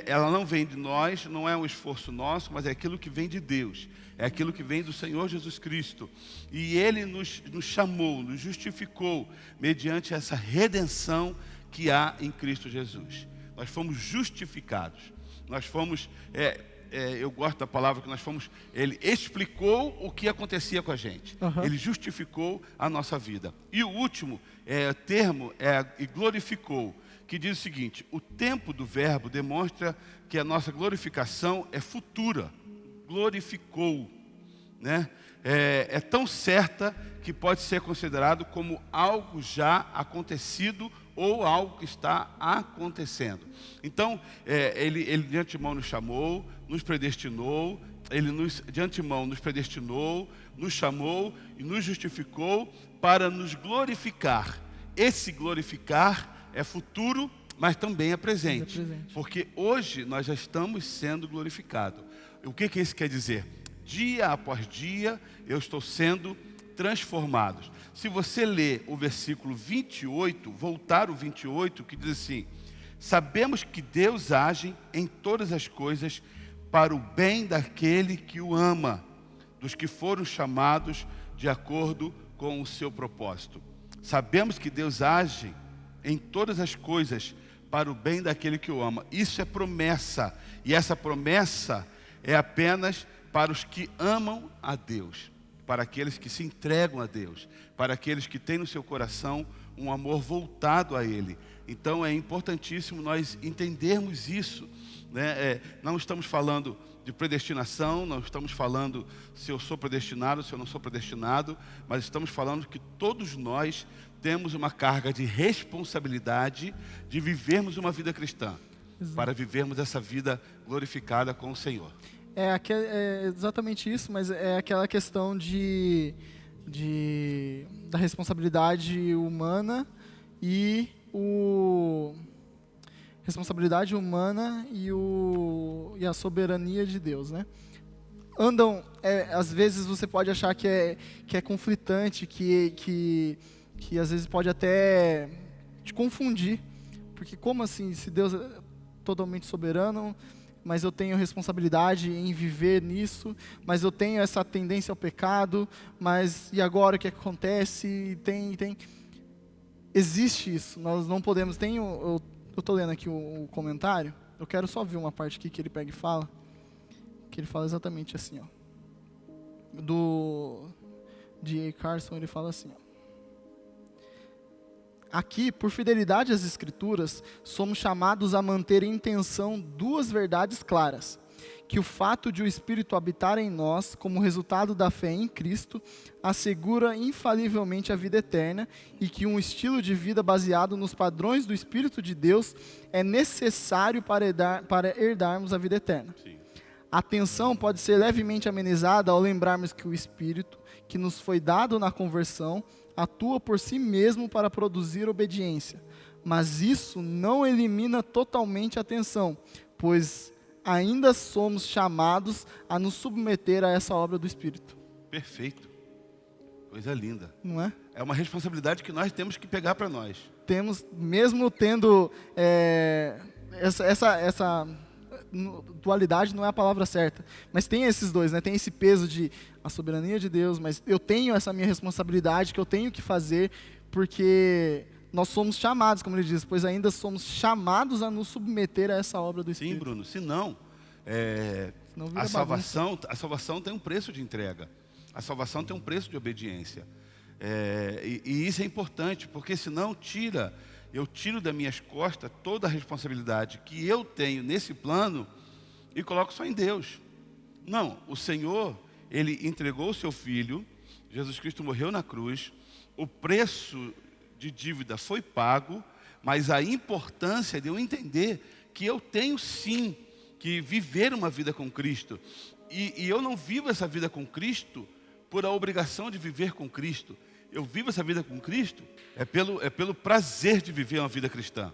Speaker 2: ela não vem de nós, não é um esforço nosso, mas é aquilo que vem de Deus. É aquilo que vem do Senhor Jesus Cristo. E Ele nos chamou, nos justificou, mediante essa redenção que há em Cristo Jesus. Nós fomos justificados. Nós fomos... eu gosto da palavra que nós fomos... Ele explicou o que acontecia com a gente. Ele justificou a nossa vida. E o último termo e glorificou, que diz o seguinte: o tempo do verbo demonstra que a nossa glorificação é futura. Glorificou, né? É tão certa que pode ser considerado como algo já acontecido ou algo que está acontecendo. Então, ele de antemão nos chamou, nos predestinou, de antemão nos predestinou, nos chamou e nos justificou para nos glorificar. Esse glorificar é futuro, mas também é presente. Porque hoje nós já estamos sendo glorificados. O que isso quer dizer? Dia após dia eu estou sendo transformado. Se você ler o versículo 28, voltar o 28, que diz assim: sabemos que Deus age em todas as coisas para o bem daquele que o ama, dos que foram chamados de acordo com o seu propósito. Sabemos que Deus age em todas as coisas para o bem daquele que o ama. Isso é promessa, e essa promessa é apenas para os que amam a Deus, para aqueles que se entregam a Deus, para aqueles que têm no seu coração um amor voltado a Ele. Então é importantíssimo nós entendermos isso, né? Não estamos falando de predestinação, não estamos falando se eu sou predestinado, se eu não sou predestinado, mas estamos falando que todos nós temos uma carga de responsabilidade de vivermos uma vida cristã, para vivermos essa vida glorificada com o Senhor.
Speaker 1: É exatamente isso, mas é aquela questão da responsabilidade humana e a soberania de Deus, né? Às vezes você pode achar que é conflitante, que às vezes pode até te confundir, porque como assim, se Deus é totalmente soberano, mas eu tenho responsabilidade em viver nisso, mas eu tenho essa tendência ao pecado, mas e agora o que acontece? Existe isso, nós não podemos... Eu estou lendo aqui o comentário, eu quero só ver uma parte aqui que ele pega e fala, que ele fala exatamente assim, ó. Do D.A. Carson, ele fala assim, ó: aqui, por fidelidade às Escrituras, somos chamados a manter em intenção duas verdades claras: que o fato de o Espírito habitar em nós, como resultado da fé em Cristo, assegura infalivelmente a vida eterna, e que um estilo de vida baseado nos padrões do Espírito de Deus é necessário para herdarmos a vida eterna. Sim. A tensão pode ser levemente amenizada ao lembrarmos que o Espírito, que nos foi dado na conversão, atua por si mesmo para produzir obediência. Mas isso não elimina totalmente a tensão, pois ainda somos chamados a nos submeter a essa obra do Espírito.
Speaker 2: Perfeito. Coisa linda.
Speaker 1: Não é?
Speaker 2: É uma responsabilidade que nós temos que pegar para nós.
Speaker 1: Mesmo tendo essa dualidade não é a palavra certa, mas tem esses dois, né? Tem esse peso de a soberania de Deus, mas eu tenho essa minha responsabilidade que eu tenho que fazer, porque nós somos chamados, como ele diz, pois ainda somos chamados a nos submeter a essa obra do Espírito.
Speaker 2: Sim, Bruno, senão
Speaker 1: Senão vira
Speaker 2: a salvação tem um preço de entrega, a salvação tem um preço de obediência. E isso é importante, porque senão eu tiro das minhas costas toda a responsabilidade que eu tenho nesse plano e coloco só em Deus. Não, o Senhor, Ele entregou o seu Filho, Jesus Cristo morreu na cruz, o preço de dívida foi pago, mas a importância de eu entender que eu tenho sim que viver uma vida com Cristo. E eu não vivo essa vida com Cristo por a obrigação de viver com Cristo. Eu vivo essa vida com Cristo pelo prazer de viver uma vida cristã.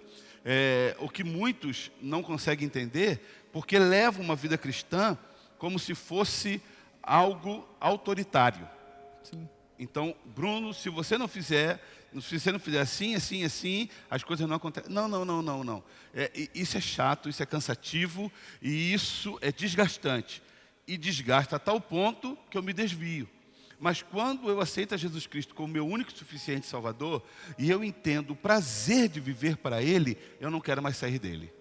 Speaker 2: O que muitos não conseguem entender, porque levam uma vida cristã como se fosse algo autoritário.
Speaker 1: Sim.
Speaker 2: Então, Bruno, se você não fizer assim, assim, assim, as coisas não acontecem. Não. Isso é chato, isso é cansativo e isso é desgastante. E desgasta a tal ponto que eu me desvio. Mas quando eu aceito a Jesus Cristo como meu único e suficiente Salvador, e eu entendo o prazer de viver para Ele, eu não quero mais sair dele.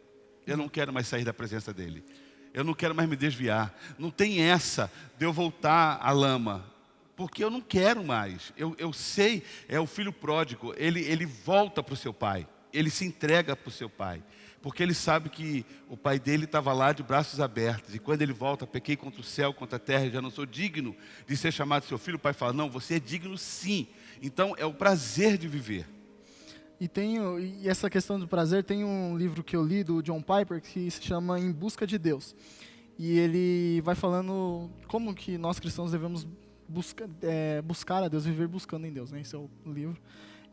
Speaker 2: Eu não quero mais sair da presença dEle. Eu não quero mais me desviar. Não tem essa de eu voltar à lama. Porque eu não quero mais. Eu sei, é o filho pródigo. Ele volta para o seu pai. Ele se entrega para o seu pai. Porque ele sabe que o pai dele estava lá de braços abertos. E quando ele volta, pequei contra o céu, contra a terra, e já não sou digno de ser chamado seu filho. O pai fala, não, você é digno sim. Então é o prazer de viver.
Speaker 1: E essa questão do prazer, tem um livro que eu li do John Piper que se chama Em Busca de Deus. E ele vai falando como que nós cristãos devemos buscar a Deus, viver buscando em Deus, né? Esse é o livro.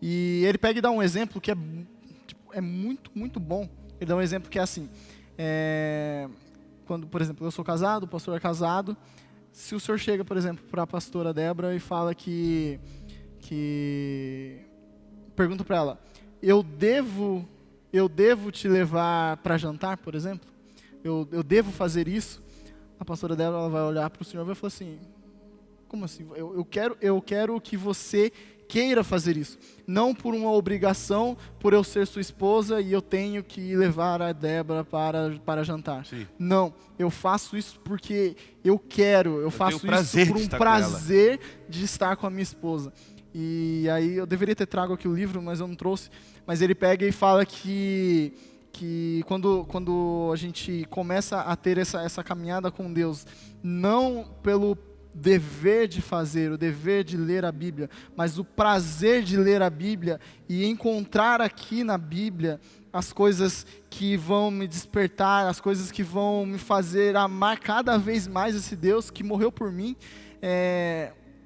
Speaker 1: E ele pega e dá um exemplo que é muito, muito bom. Ele dá um exemplo que é assim, quando, por exemplo, eu sou casado, o pastor é casado, se o senhor chega, por exemplo, para a pastora Débora e fala que pergunta para ela, eu devo te levar para jantar, por exemplo? Eu devo fazer isso? A pastora Débora ela vai olhar para o senhor e vai falar assim, como assim? Eu quero que você queira fazer isso. Não por uma obrigação, por eu ser sua esposa e eu tenho que levar a Débora para jantar.
Speaker 2: Sim.
Speaker 1: Não, eu faço isso porque eu quero. Eu faço isso por um prazer de estar com a minha esposa. E aí eu deveria ter trago aqui o livro, mas eu não trouxe. Mas ele pega e fala que quando a gente começa a ter essa caminhada com Deus, não pelo dever de fazer, o dever de ler a Bíblia, mas o prazer de ler a Bíblia e encontrar aqui na Bíblia as coisas que vão me despertar, as coisas que vão me fazer amar cada vez mais esse Deus que morreu por mim,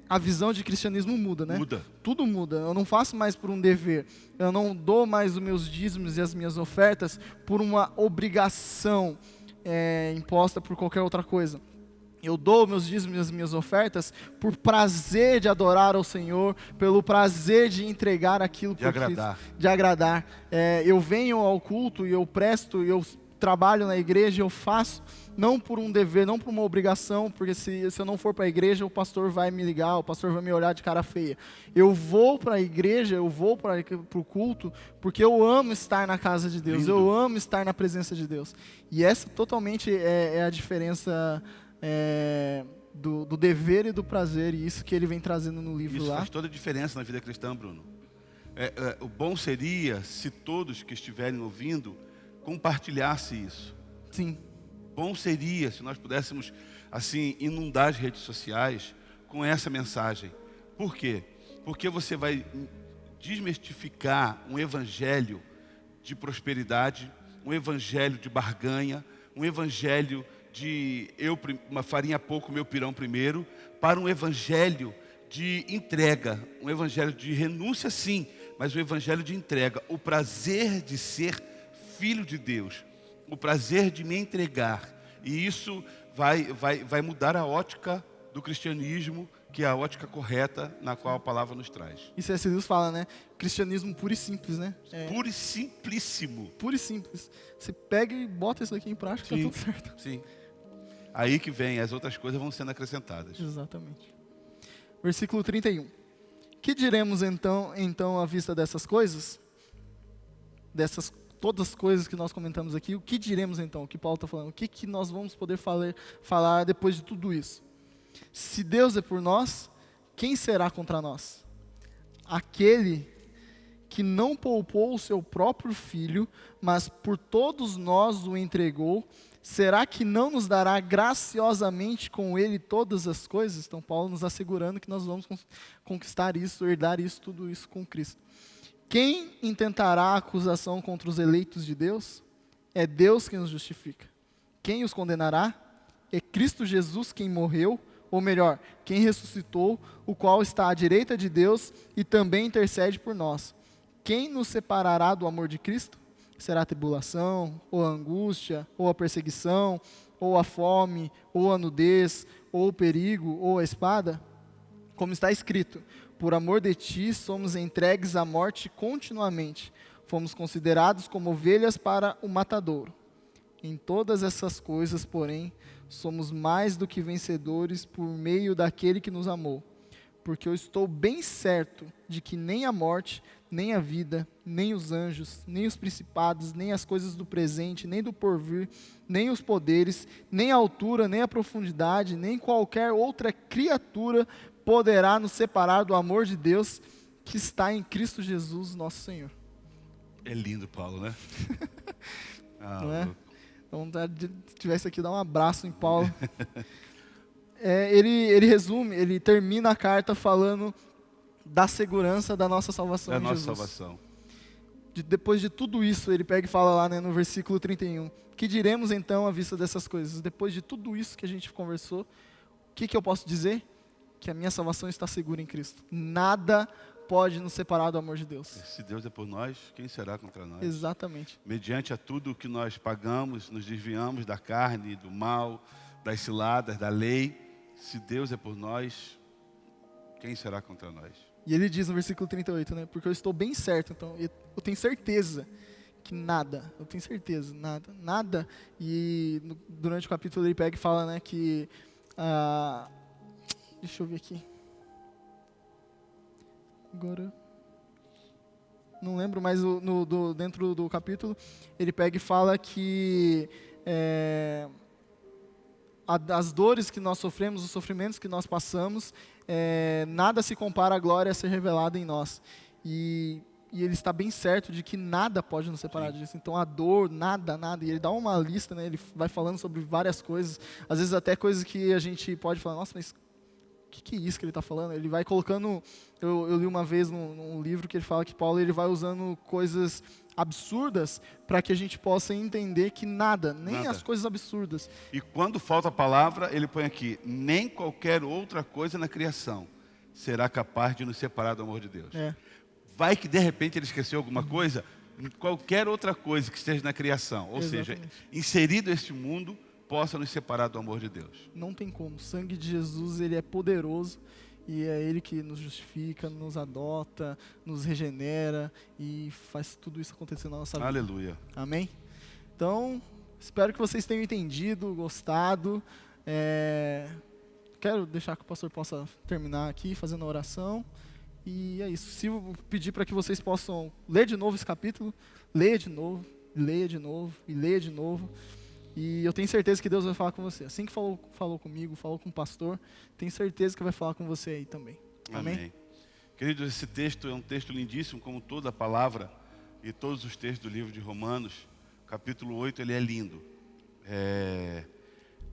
Speaker 1: a visão de cristianismo muda, né?
Speaker 2: Muda.
Speaker 1: Tudo muda. Eu não faço mais por um dever. Eu não dou mais os meus dízimos e as minhas ofertas por uma obrigação imposta por qualquer outra coisa. Eu dou meus dízimos e as minhas ofertas por prazer de adorar ao Senhor, pelo prazer de entregar aquilo
Speaker 2: de agradar.
Speaker 1: De agradar. Eu venho ao culto e eu presto, eu trabalho na igreja, eu faço, não por um dever, não por uma obrigação, porque se eu não for para a igreja, o pastor vai me ligar, o pastor vai me olhar de cara feia. Eu vou para a igreja, eu vou para o culto, porque eu amo estar na casa de Deus,
Speaker 2: Lindo.
Speaker 1: eu amo estar na presença de Deus. E essa totalmente é a diferença do dever e do prazer, e isso que ele vem trazendo no livro
Speaker 2: isso
Speaker 1: lá.
Speaker 2: Faz toda a diferença na vida cristã, Bruno. O bom seria se todos que estiverem ouvindo compartilhassem isso.
Speaker 1: Sim.
Speaker 2: Bom seria se nós pudéssemos assim inundar as redes sociais com essa mensagem. Por quê? Porque você vai desmistificar um evangelho de prosperidade, um evangelho de barganha, um evangelho de uma farinha pouco, meu pirão primeiro, para um evangelho de entrega, um evangelho de renúncia sim, mas um evangelho de entrega, o prazer de ser filho de Deus, o prazer de me entregar, e isso vai mudar a ótica do cristianismo que é a ótica correta na qual a palavra nos traz.
Speaker 1: E C.S. Lewis fala, né? Cristianismo puro e simples, né?
Speaker 2: Puro e simplíssimo.
Speaker 1: Puro e simples. Você pega e bota isso aqui em prática, tá
Speaker 2: Sim,
Speaker 1: tudo certo.
Speaker 2: sim. Aí que vem, as outras coisas vão sendo acrescentadas.
Speaker 1: Exatamente. Versículo 31. Que diremos então à vista dessas coisas? Todas as coisas que nós comentamos aqui, o que diremos então? O que Paulo está falando? O que nós vamos poder falar depois de tudo isso? Se Deus é por nós, quem será contra nós? Aquele que não poupou o seu próprio filho, mas por todos nós o entregou, será que não nos dará graciosamente com ele todas as coisas? Então Paulo nos assegurando que nós vamos conquistar isso, herdar isso, tudo isso com Cristo. Quem intentará acusação contra os eleitos de Deus? É Deus quem os justifica. Quem os condenará? É Cristo Jesus quem morreu, ou melhor, quem ressuscitou, o qual está à direita de Deus e também intercede por nós. Quem nos separará do amor de Cristo? Será a tribulação, ou a angústia, ou a perseguição, ou a fome, ou a nudez, ou o perigo, ou a espada? Como está escrito, por amor de ti somos entregues à morte continuamente, fomos considerados como ovelhas para o matadouro. Em todas essas coisas, porém, somos mais do que vencedores por meio daquele que nos amou. Porque eu estou bem certo de que nem a morte, nem a vida, nem os anjos, nem os principados, nem as coisas do presente, nem do porvir, nem os poderes, nem a altura, nem a profundidade, nem qualquer outra criatura poderá nos separar do amor de Deus que está em Cristo Jesus, nosso Senhor.
Speaker 2: É lindo, Paulo, né?
Speaker 1: Não é? Então, se tivesse aqui, dar um abraço em Paulo. Ele resume, ele termina a carta falando da segurança da nossa salvação em Jesus.
Speaker 2: Salvação.
Speaker 1: Depois de tudo isso, ele pega e fala lá, né, no versículo 31. Que diremos então à vista dessas coisas? Depois de tudo isso que a gente conversou, o que eu posso dizer? Que a minha salvação está segura em Cristo. Nada pode nos separar do amor de Deus.
Speaker 2: Se Deus é por nós, quem será contra nós?
Speaker 1: Exatamente.
Speaker 2: Mediante a tudo que nós pagamos, nos desviamos da carne, do mal, das ciladas, da lei. Se Deus é por nós, quem será contra nós?
Speaker 1: E ele diz no versículo 38, né? Porque eu estou bem certo, então eu tenho certeza que nada, eu tenho certeza, nada. E durante o capítulo ele pega e fala, né, que... deixa eu ver aqui. Agora... Não lembro, mas dentro do capítulo ele pega e fala que... as dores que nós sofremos, os sofrimentos que nós passamos, nada se compara à glória a ser revelada em nós. E ele está bem certo de que nada pode nos separar disso. Então a dor, nada. E ele dá uma lista, né? Ele vai falando sobre várias coisas, às vezes até coisas que a gente pode falar, nossa, mas o que é isso que ele está falando? Ele vai colocando, eu li uma vez num livro que ele fala que Paulo ele vai usando coisas absurdas para que a gente possa entender que nada. As coisas absurdas.
Speaker 2: E quando falta a palavra, ele põe aqui, nem qualquer outra coisa na criação será capaz de nos separar do amor de Deus. Vai que de repente ele esqueceu alguma coisa, qualquer outra coisa que esteja na criação, ou seja, inserido neste mundo, possa nos separar do amor de Deus.
Speaker 1: Não tem como. O sangue de Jesus, ele é poderoso. E é Ele que nos justifica, nos adota, nos regenera e faz tudo isso acontecer na nossa vida.
Speaker 2: Aleluia.
Speaker 1: Amém? Então, espero que vocês tenham entendido, gostado. Quero deixar que o pastor possa terminar aqui fazendo a oração. E é isso. Se eu pedir para que vocês possam ler de novo esse capítulo, leia de novo, leia de novo e leia de novo. E eu tenho certeza que Deus vai falar com você. Assim que falou comigo, falou com o pastor, tenho certeza que vai falar com você aí também. Amém?
Speaker 2: Queridos, esse texto é um texto lindíssimo, como toda a palavra e todos os textos do livro de Romanos. Capítulo 8, ele é lindo.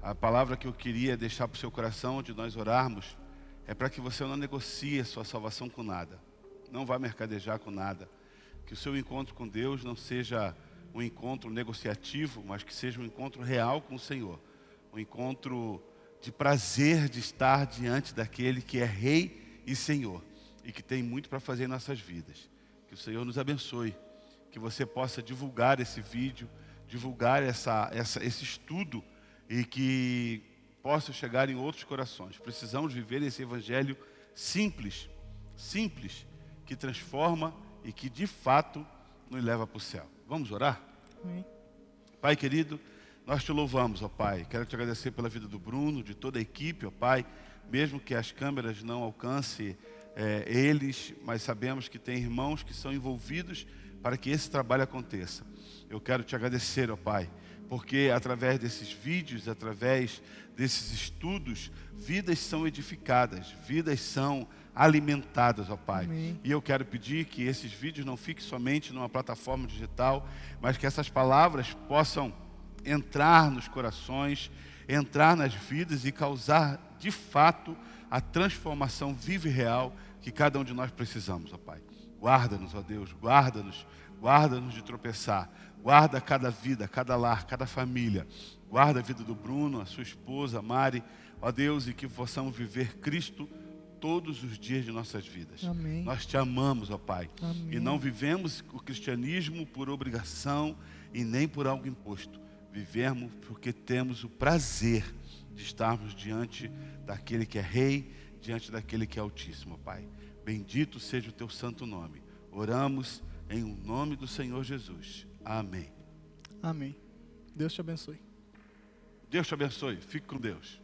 Speaker 2: A palavra que eu queria deixar para o seu coração, onde nós orarmos, é para que você não negocie a sua salvação com nada. Não vá mercadejar com nada. Que o seu encontro com Deus não seja um encontro negociativo, mas que seja um encontro real com o Senhor. Um encontro de prazer de estar diante daquele que é Rei e Senhor. E que tem muito para fazer em nossas vidas. Que o Senhor nos abençoe. Que você possa divulgar esse vídeo, divulgar esse estudo. E que possa chegar em outros corações. Precisamos viver esse evangelho simples, que transforma e que de fato nos leva para o céu. Vamos orar?
Speaker 1: Amém.
Speaker 2: Pai querido, nós te louvamos, ó Pai. Quero te agradecer pela vida do Bruno, de toda a equipe, ó Pai. Mesmo que as câmeras não alcancem eles, mas sabemos que tem irmãos que são envolvidos para que esse trabalho aconteça. Eu quero te agradecer, ó Pai, porque através desses vídeos, através desses estudos, vidas são edificadas, vidas são alimentadas, ó Pai.
Speaker 1: Amém.
Speaker 2: E eu quero pedir que esses vídeos não fiquem somente numa plataforma digital, mas que essas palavras possam entrar nos corações, entrar nas vidas e causar de fato a transformação viva e real que cada um de nós precisamos, ó Pai. Guarda-nos, ó Deus, guarda-nos de tropeçar, guarda cada vida, cada lar, cada família, guarda a vida do Bruno, a sua esposa, a Mari, ó Deus, e que possamos viver Cristo todos os dias de nossas vidas.
Speaker 1: Amém.
Speaker 2: Nós te amamos, ó Pai,
Speaker 1: Amém.
Speaker 2: e não vivemos o cristianismo por obrigação e nem por algo imposto. Vivemos porque temos o prazer de estarmos diante daquele que é Rei, diante daquele que é Altíssimo, Pai. Bendito seja o teu santo nome. Oramos em nome do Senhor Jesus. Amém.
Speaker 1: Amém. Deus te abençoe.
Speaker 2: Deus te abençoe. Fique com Deus.